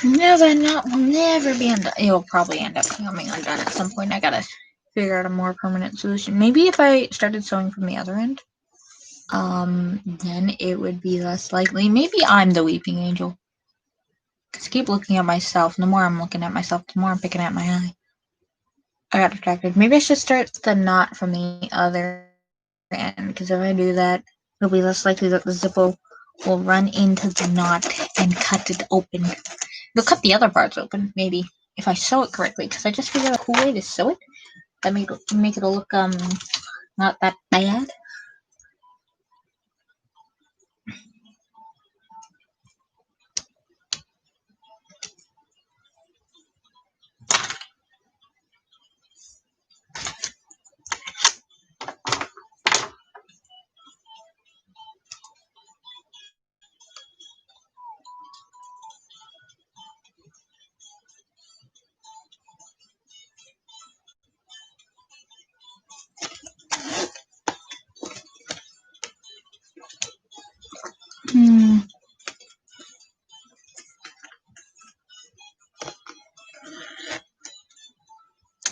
Now that knot will never be undone. It will probably end up coming undone at some point. I gotta figure out a more permanent solution. Maybe if I started sewing from the other end, then it would be less likely. Maybe I'm the weeping angel. Because I keep looking at myself. And the more I'm looking at myself, the more I'm picking at my eye. I got distracted. Maybe I should start the knot from the other end. Because if I do that, it'll be less likely that the zipper will run into the knot and cut it open. It'll cut the other parts open, maybe, if I sew it correctly. Because I just figured out a cool way to sew it that make it look not that bad.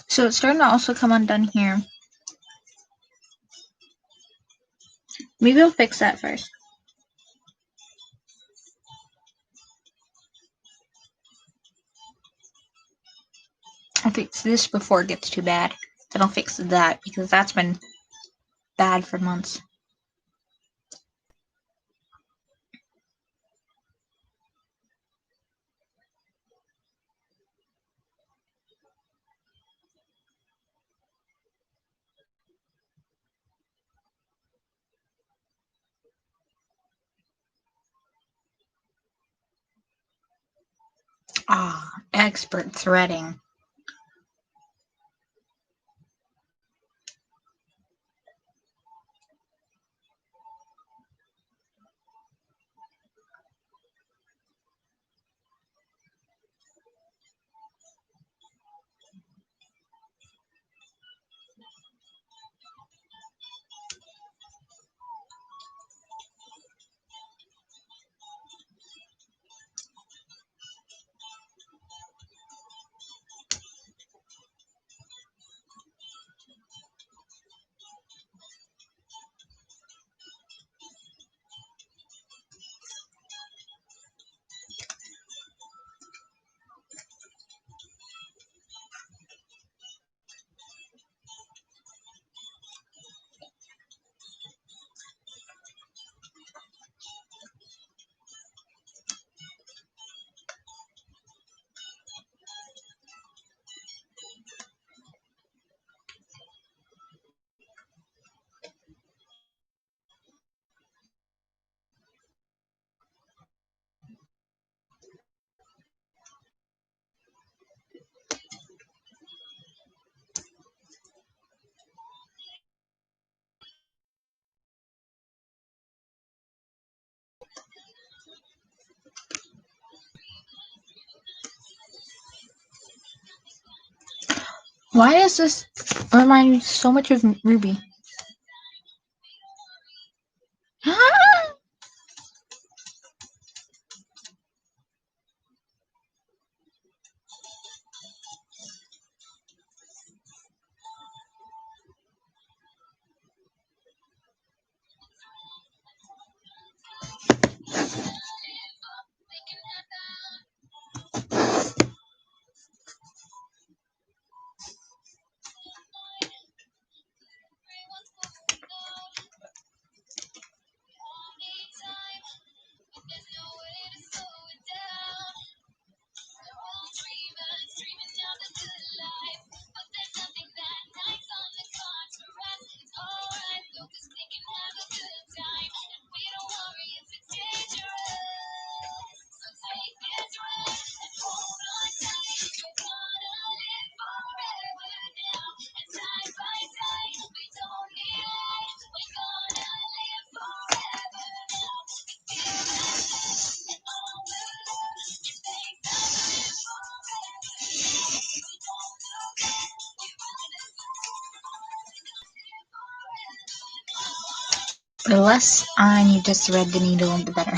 So it's starting to also come undone here. Maybe I'll fix that first. I'll fix this before it gets too bad. Then I'll fix that because that's been bad for months. Ah, expert threading. Why does this remind me so much of Ruby? The less I need to thread the needle, the better.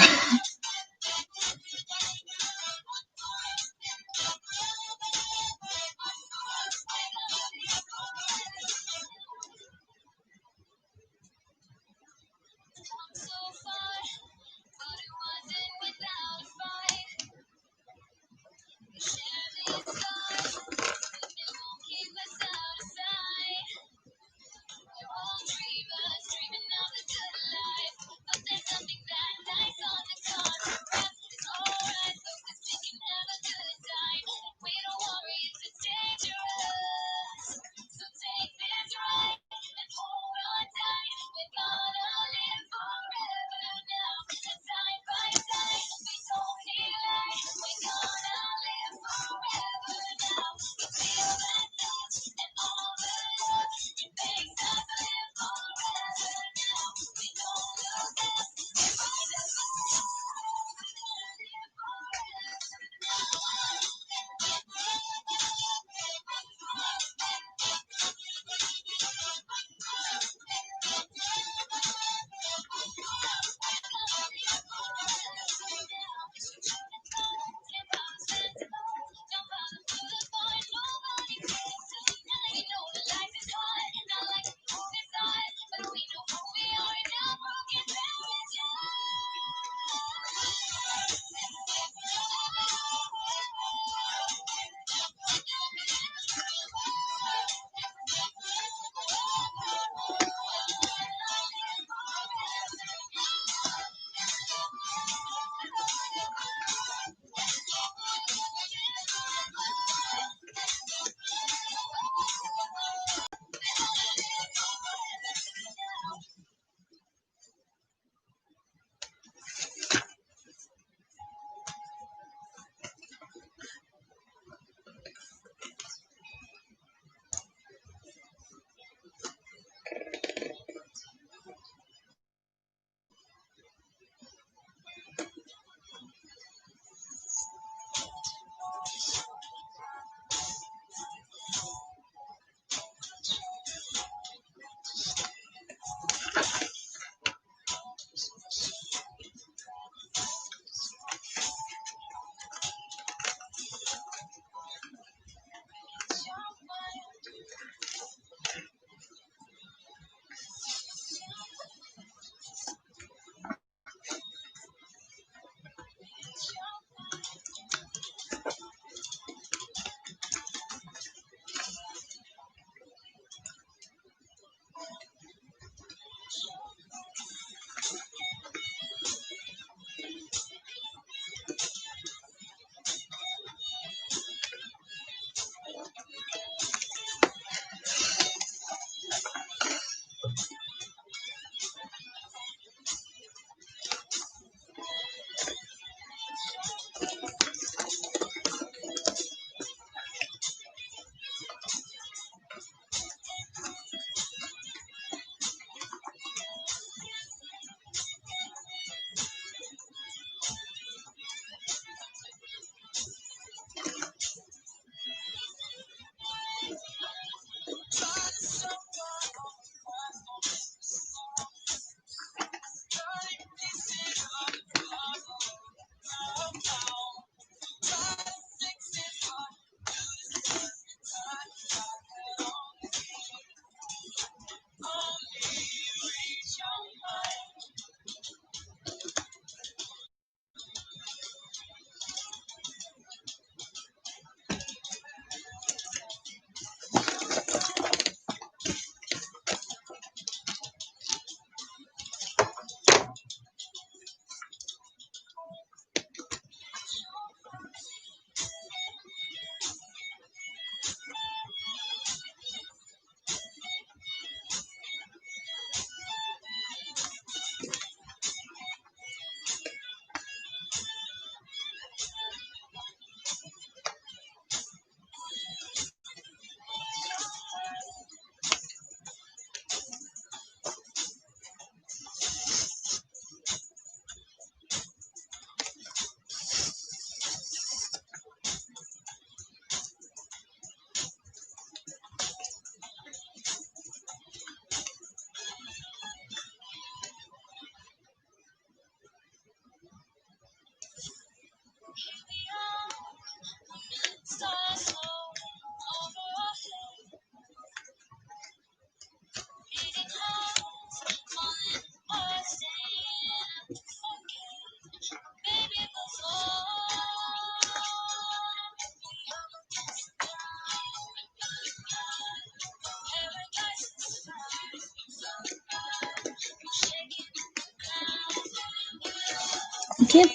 Thank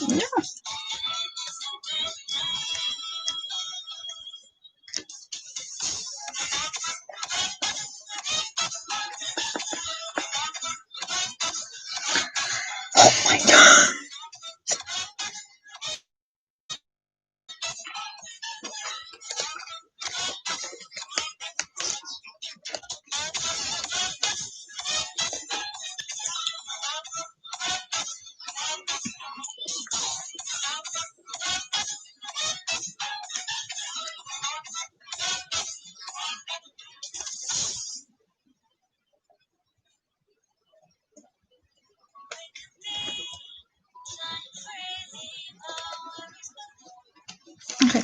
you. No. Oh my god. Okay.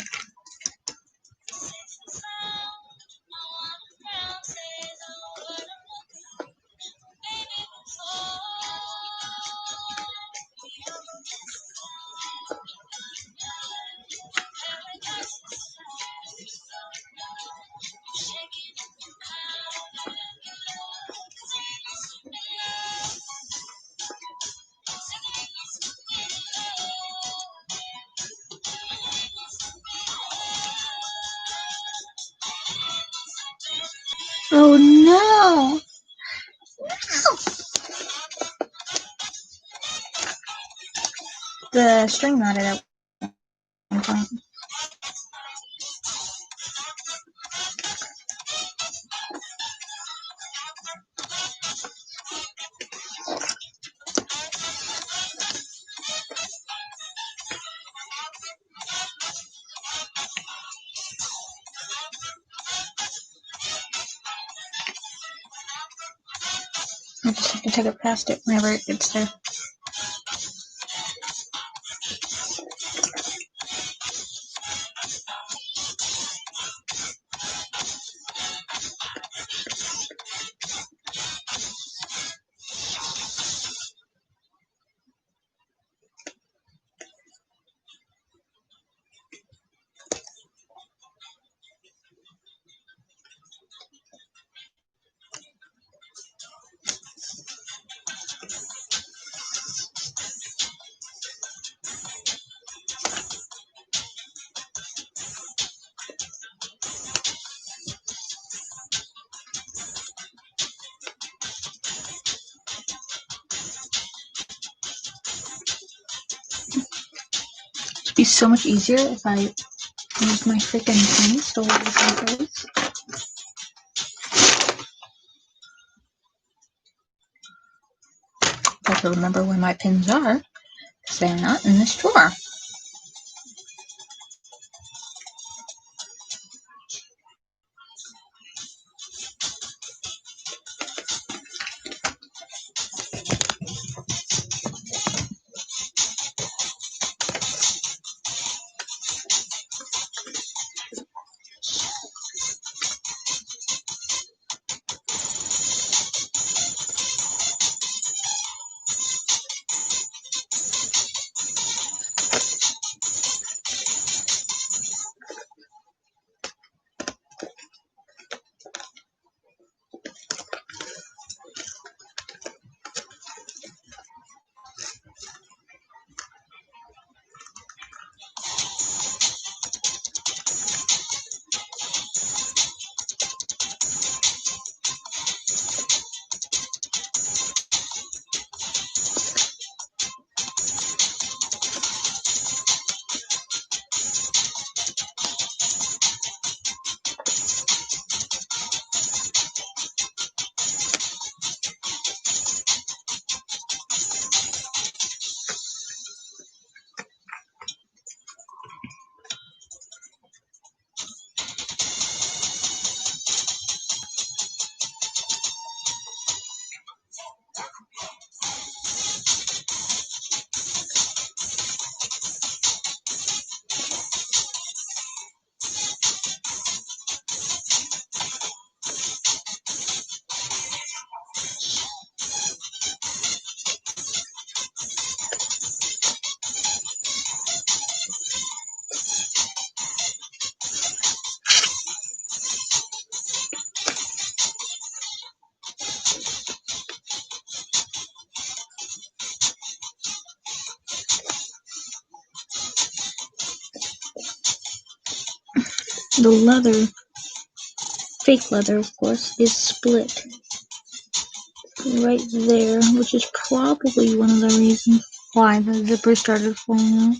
Oh no. The string knotted at one point. I just have to take it past it whenever it gets there. It'd be so much easier if I used my freaking pins to hold this in place. I have to remember where my pins are, because they're not in this drawer. The leather, fake leather of course, is split right there, which is probably one of the reasons why the zipper started falling out.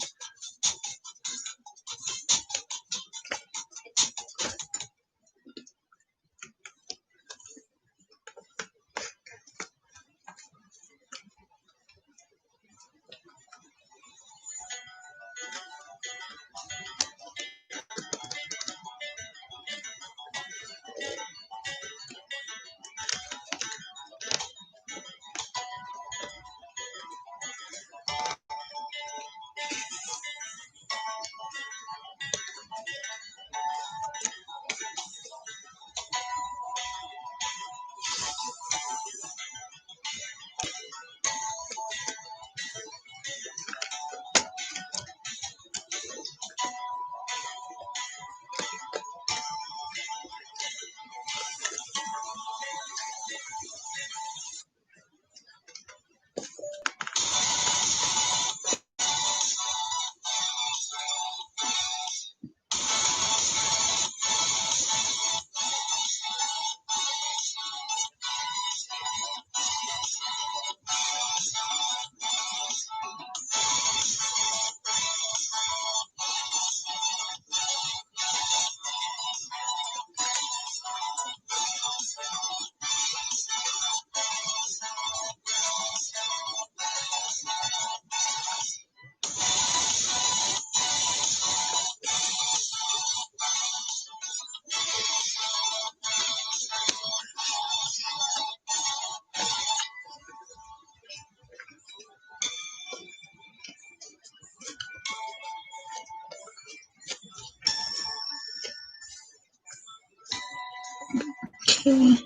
Okay.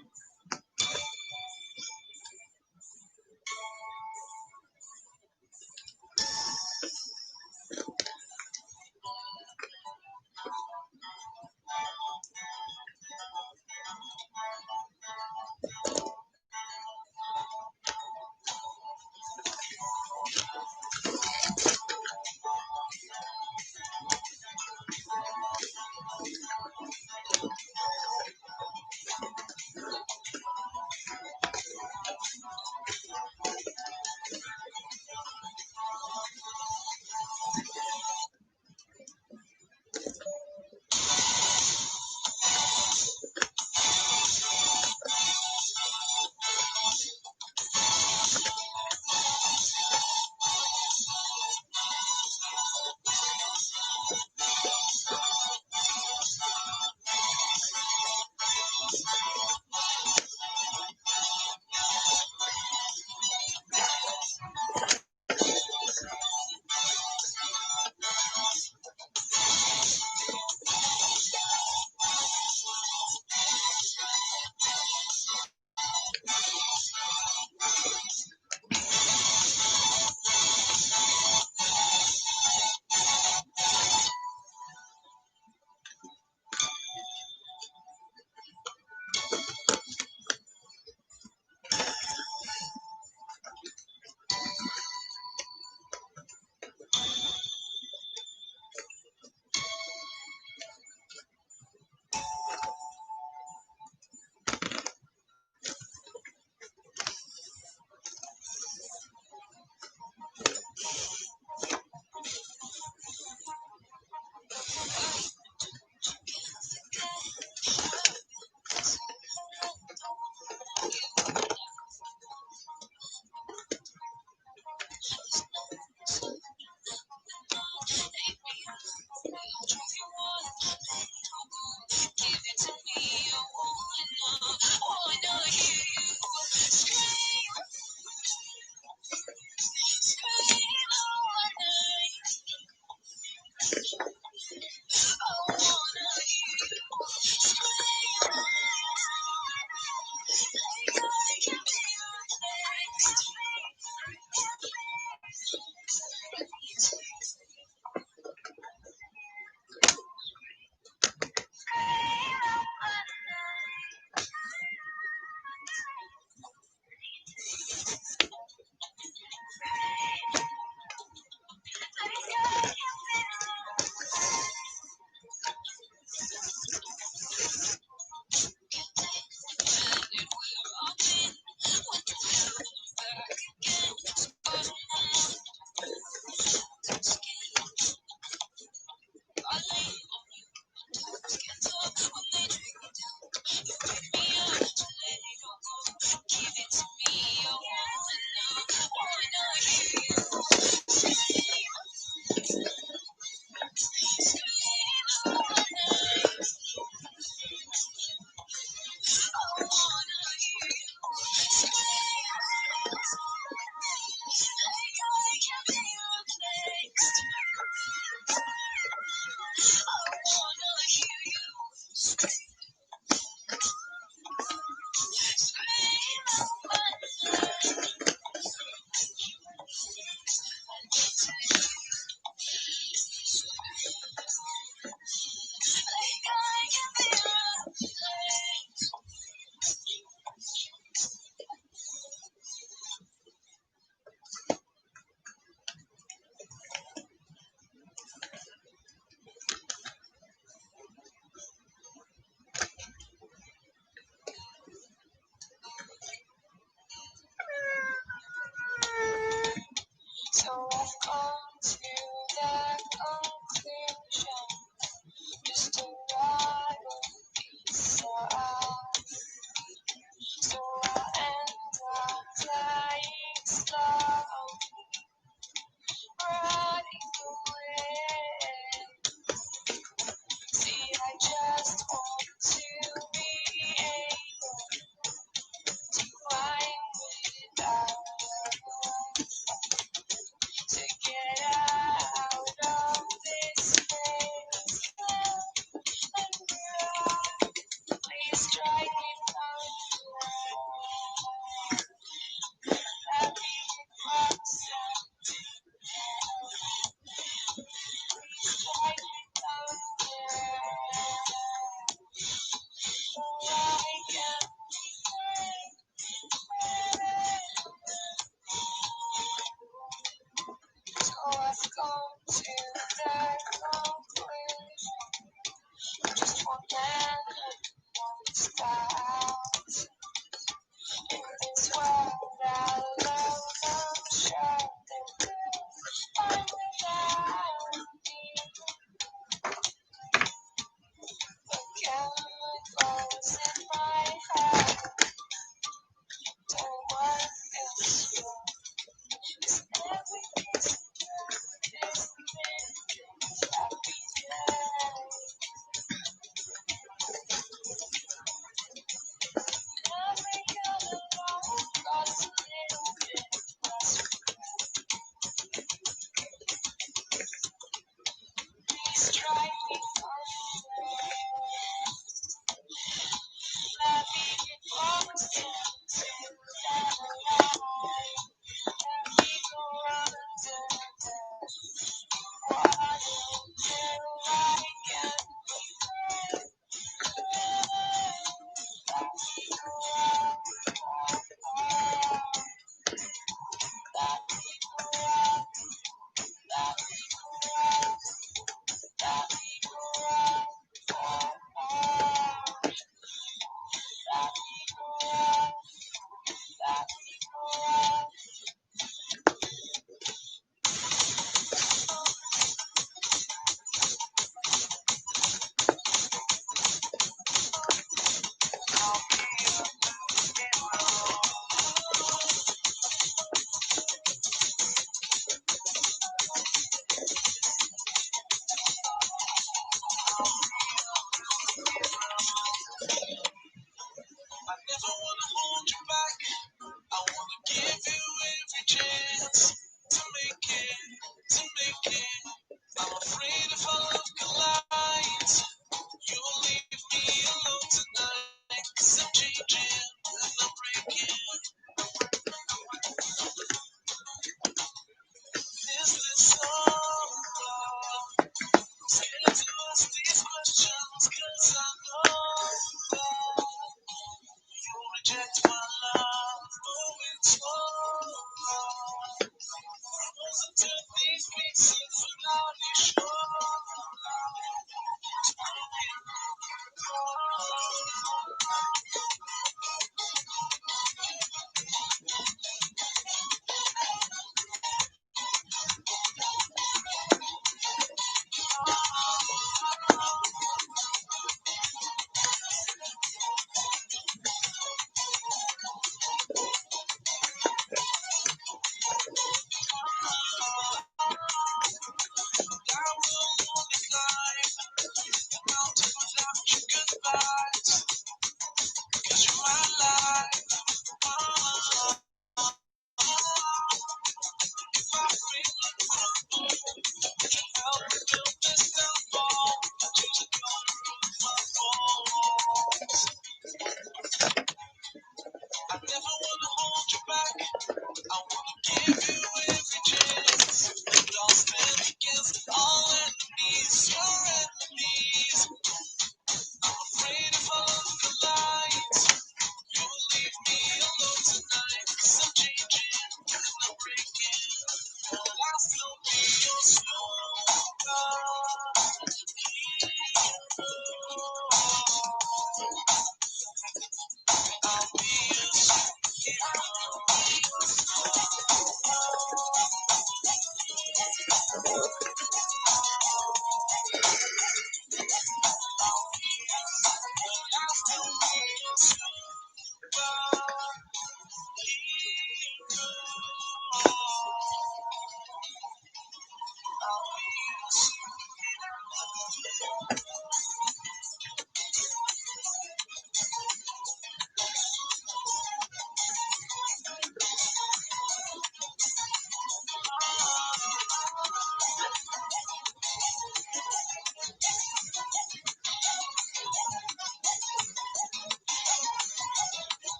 So I've come to the conclusion, just a rattle inside. So I end up flying slowly, running away. See, I just want to be able to find without love, to get out of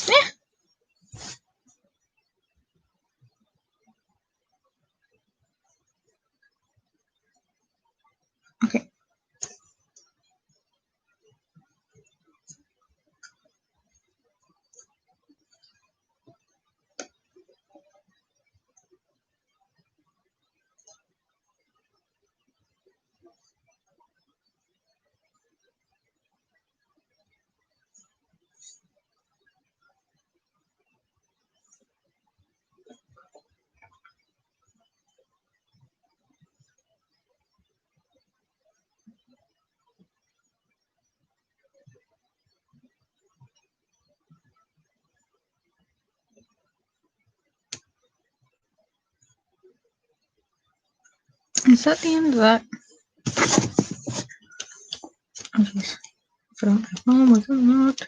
Yeah. Okay. Is that the end of that? Oh, jeez. I don't have home with a lot.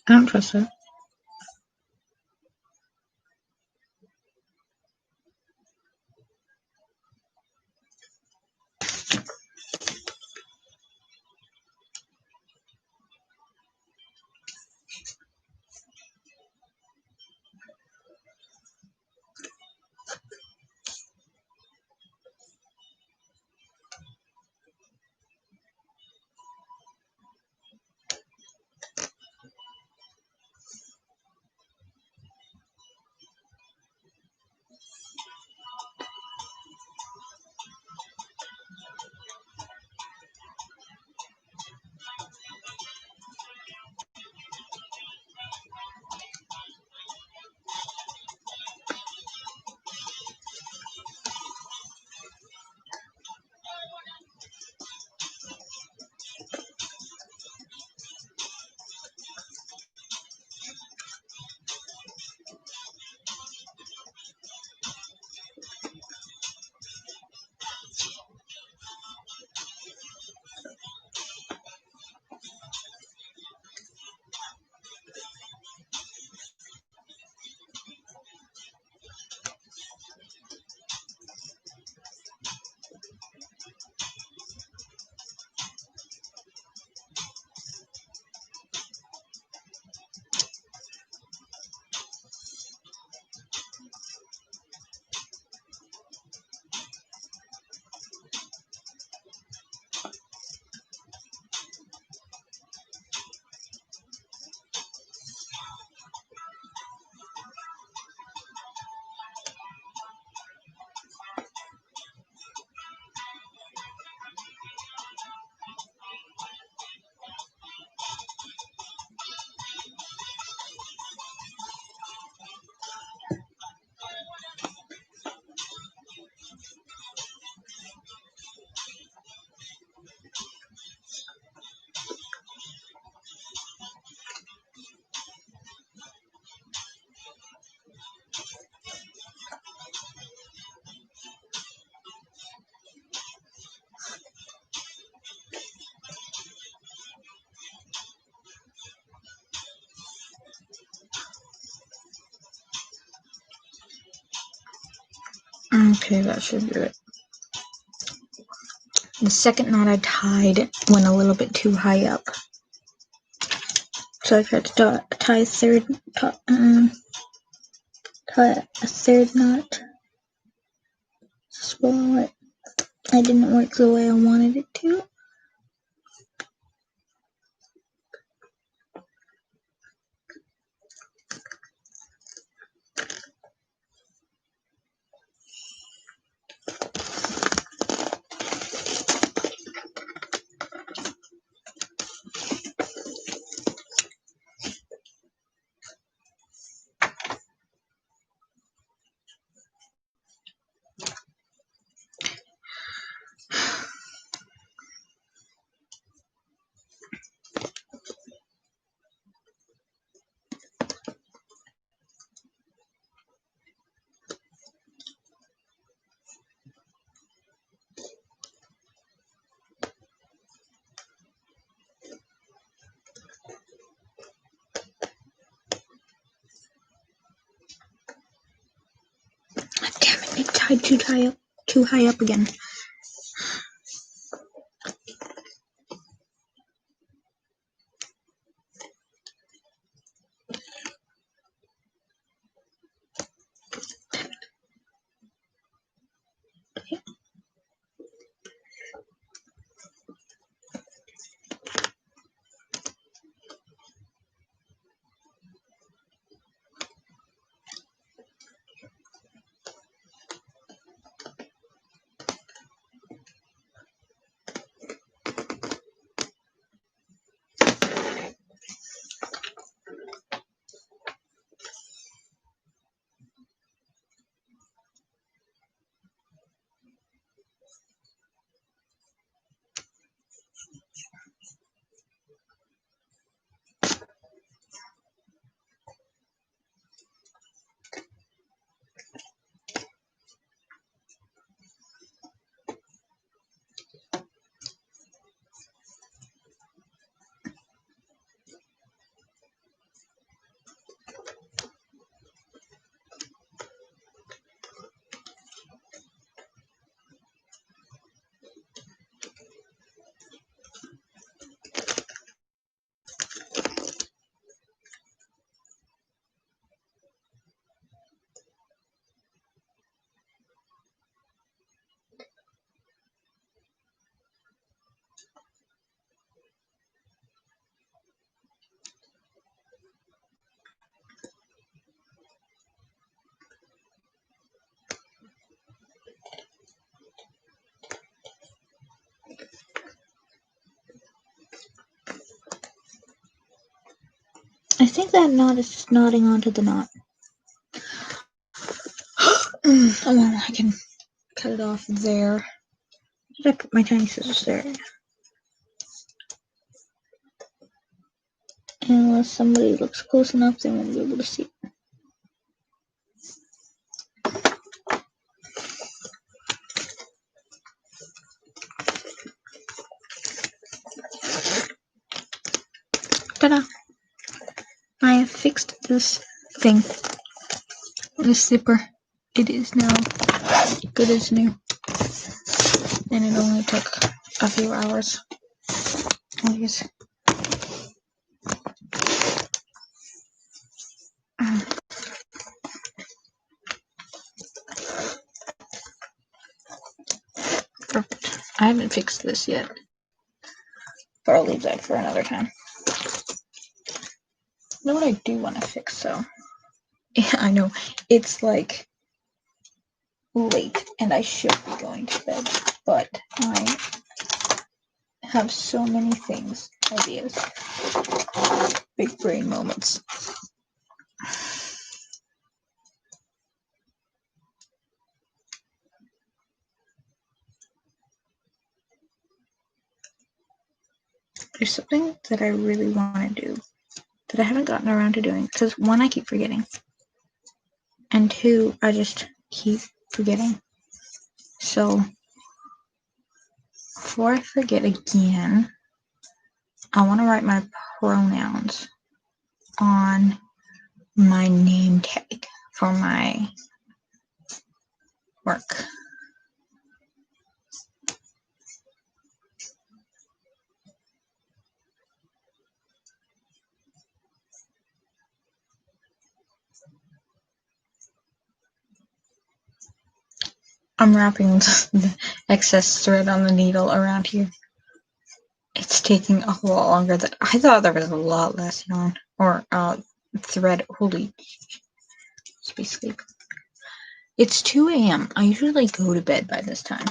I don't trust it. Okay, that should do it. The second knot I tied went a little bit too high up. So I tried to tie a third knot. Well, it didn't work the way I wanted it to. Damn it, it tied too high up again. I think that knot is just knotting onto the knot. Oh well, I can cut it off there. Did I put my tiny scissors there? Unless somebody looks close enough, they won't be able to see. Ta-da! I have fixed this thing. This zipper. It is now good as new. And it only took a few hours. I guess. Perfect. I haven't fixed this yet. But I'll leave that for another time. You know what I do want to fix, though? Yeah, I know. It's like late and I should be going to bed. But I have so many things, ideas. Big brain moments. There's something that I really want to do that I haven't gotten around to doing. Because one, I keep forgetting. And two, I just keep forgetting. So, before I forget again, I want to write my pronouns on my name tag for my work. I'm wrapping the excess thread on the needle around here. It's taking a whole lot longer than I thought. There was a lot less yarn or thread. Holy, just be sleep. It's 2 a.m. I usually go to bed by this time.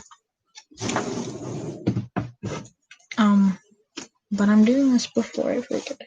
But I'm doing this before I forget.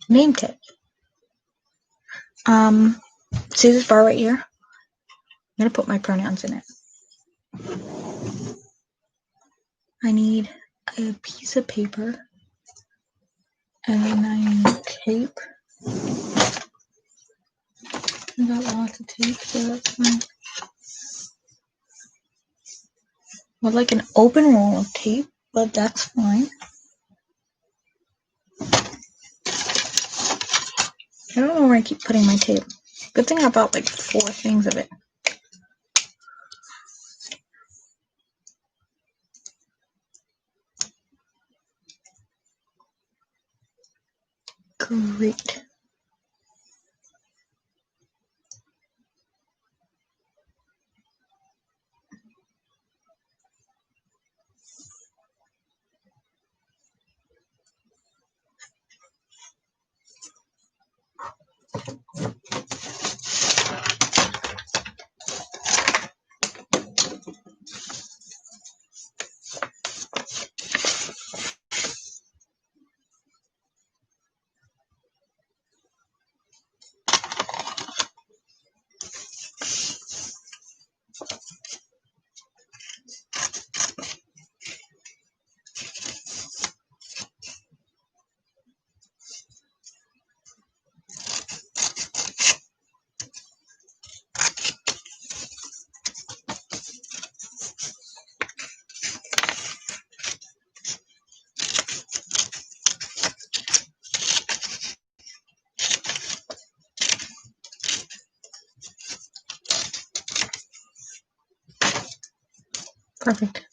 Name tag. See this bar right here? I'm gonna put my pronouns in it. I need a piece of paper, and then I need tape. I got lots of tape, so that's fine. I'd like an open roll of tape, but that's fine. I don't know where I keep putting my tape. Good thing I bought like 4 things of it. Great. Perfect.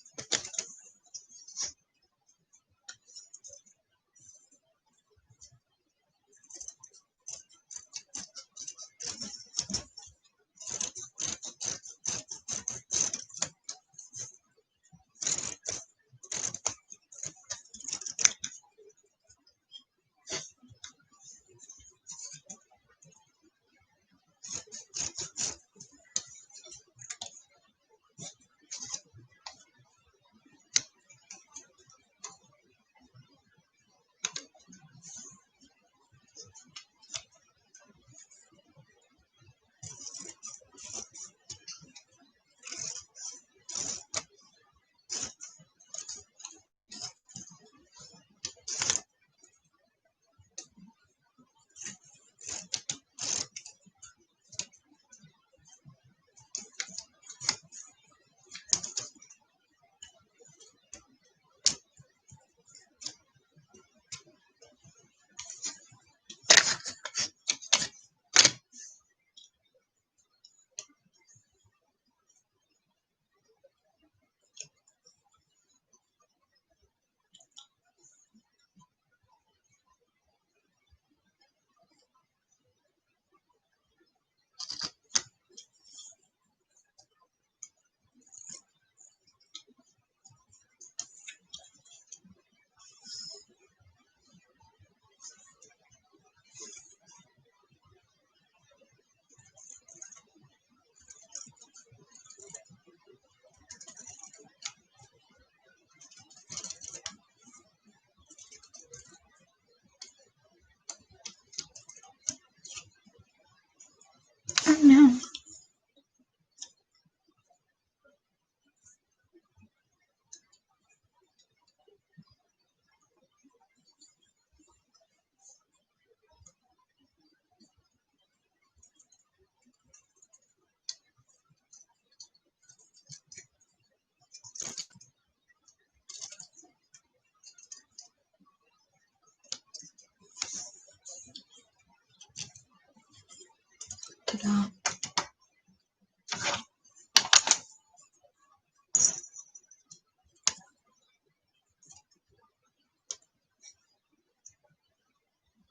it out.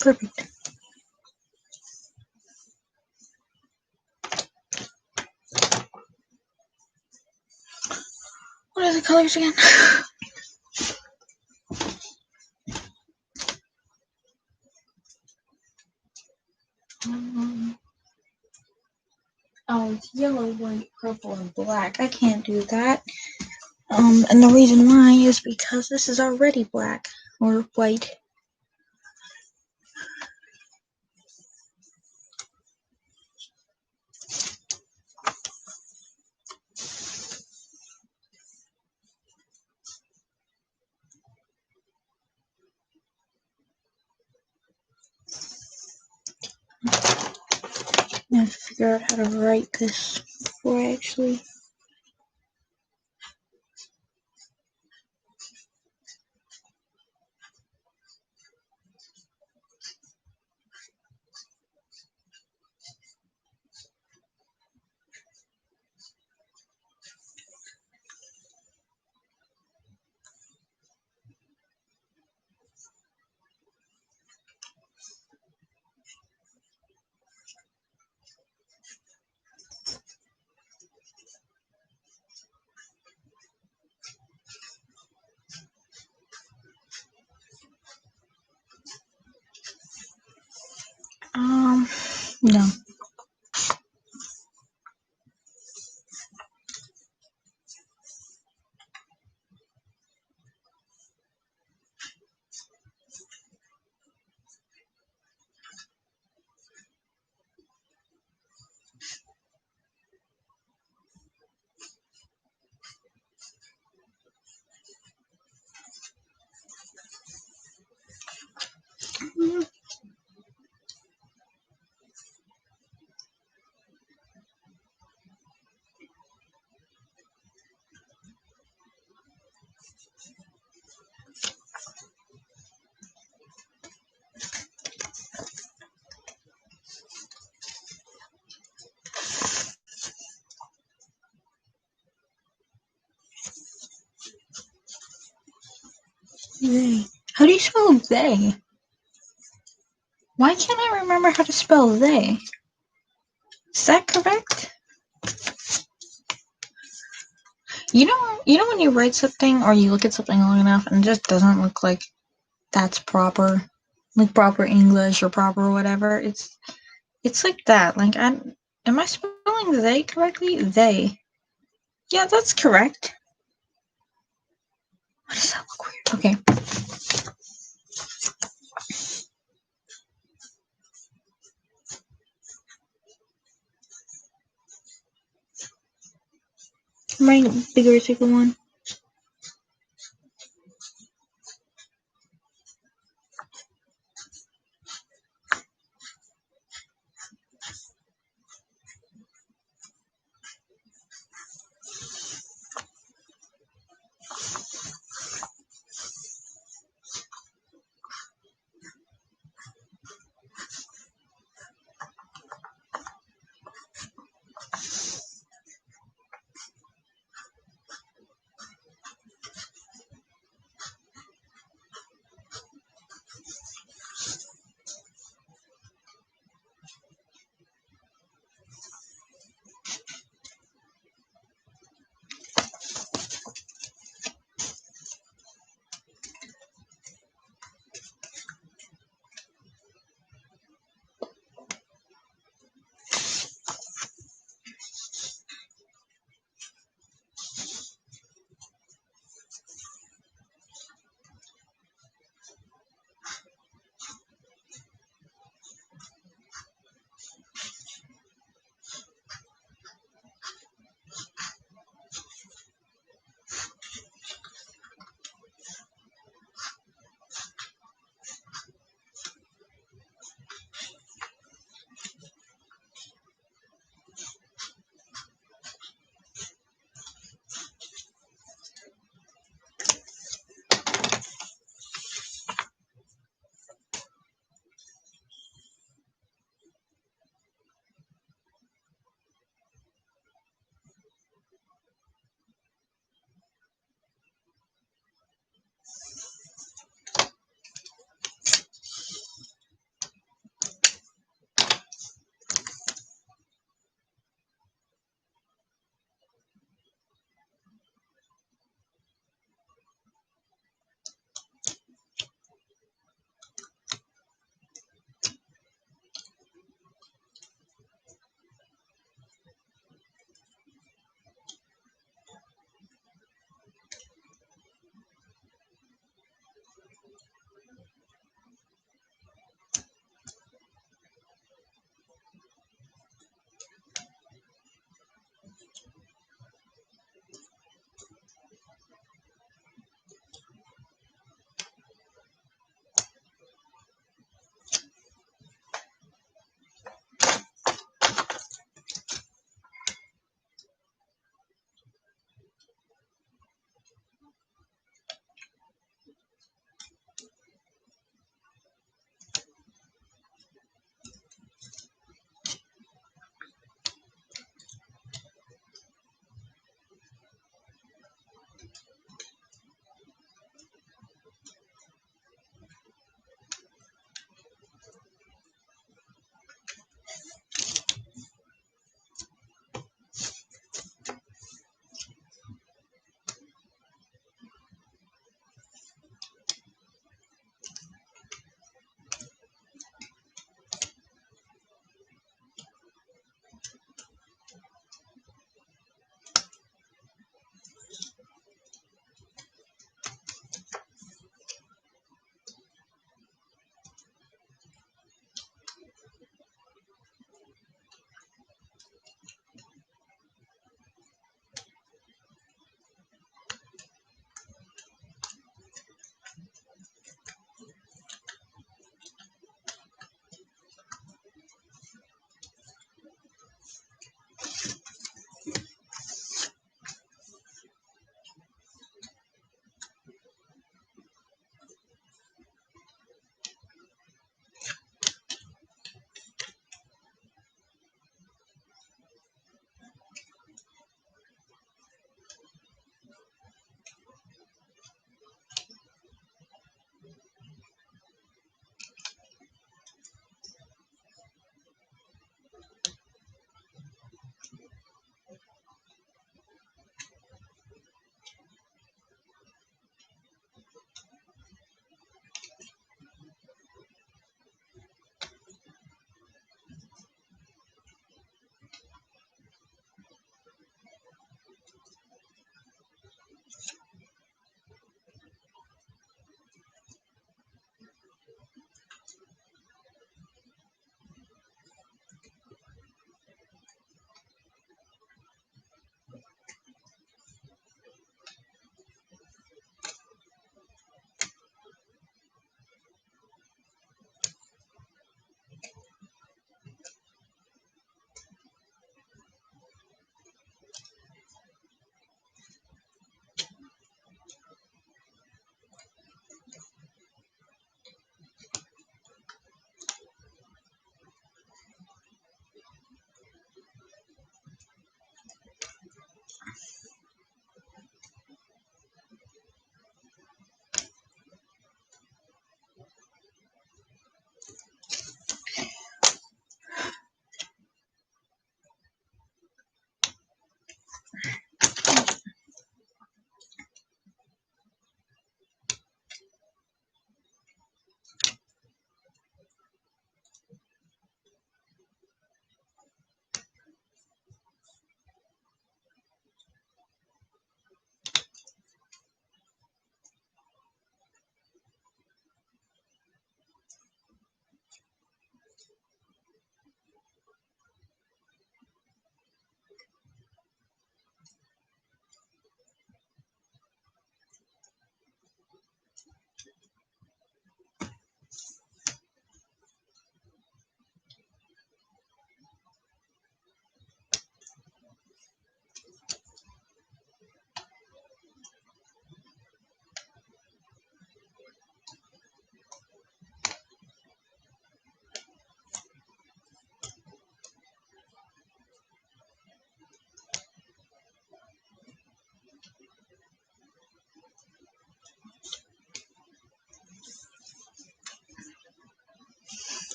Perfect. What are the colors again? Oh, it's yellow, white, purple, and black. I can't do that. And the reason why is because this is already black or white. I have to figure out how to write this before I actually. No. They. How do you spell they? Why can't I remember how to spell they? Is that correct? You know when you write something or you look at something long enough and it just doesn't look like that's proper, like proper English or proper whatever. It's like that. Like am I spelling they correctly? They. Yeah, that's correct. Why does that look weird? Okay. I'm writing a bigger, thicker one.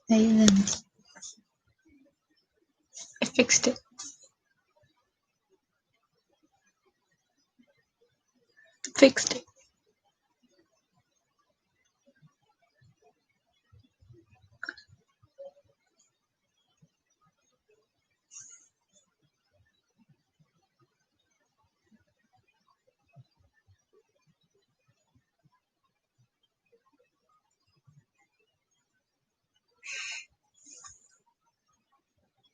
Hey then. fixed it. Fixed it.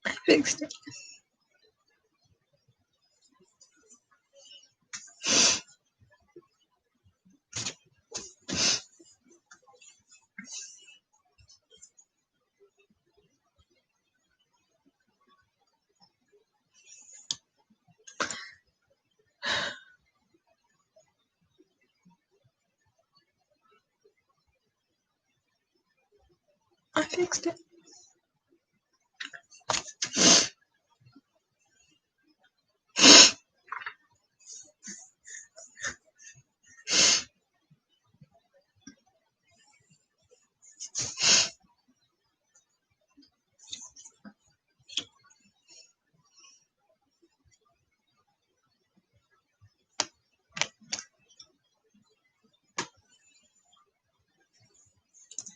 I fixed it. I fixed it.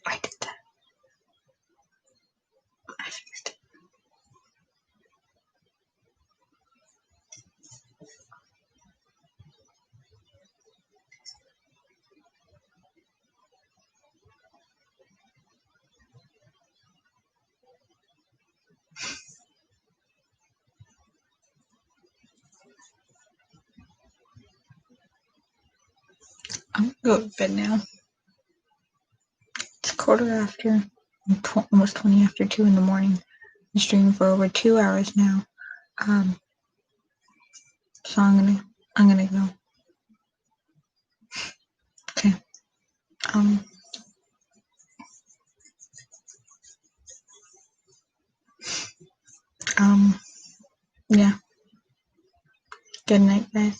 I did that. I fixed it. I'm gonna go to bed now. It's 1:15, almost 20 after 2 in the morning. I'm streaming for over 2 hours now. So I'm gonna go. Okay. Yeah. Good night, guys.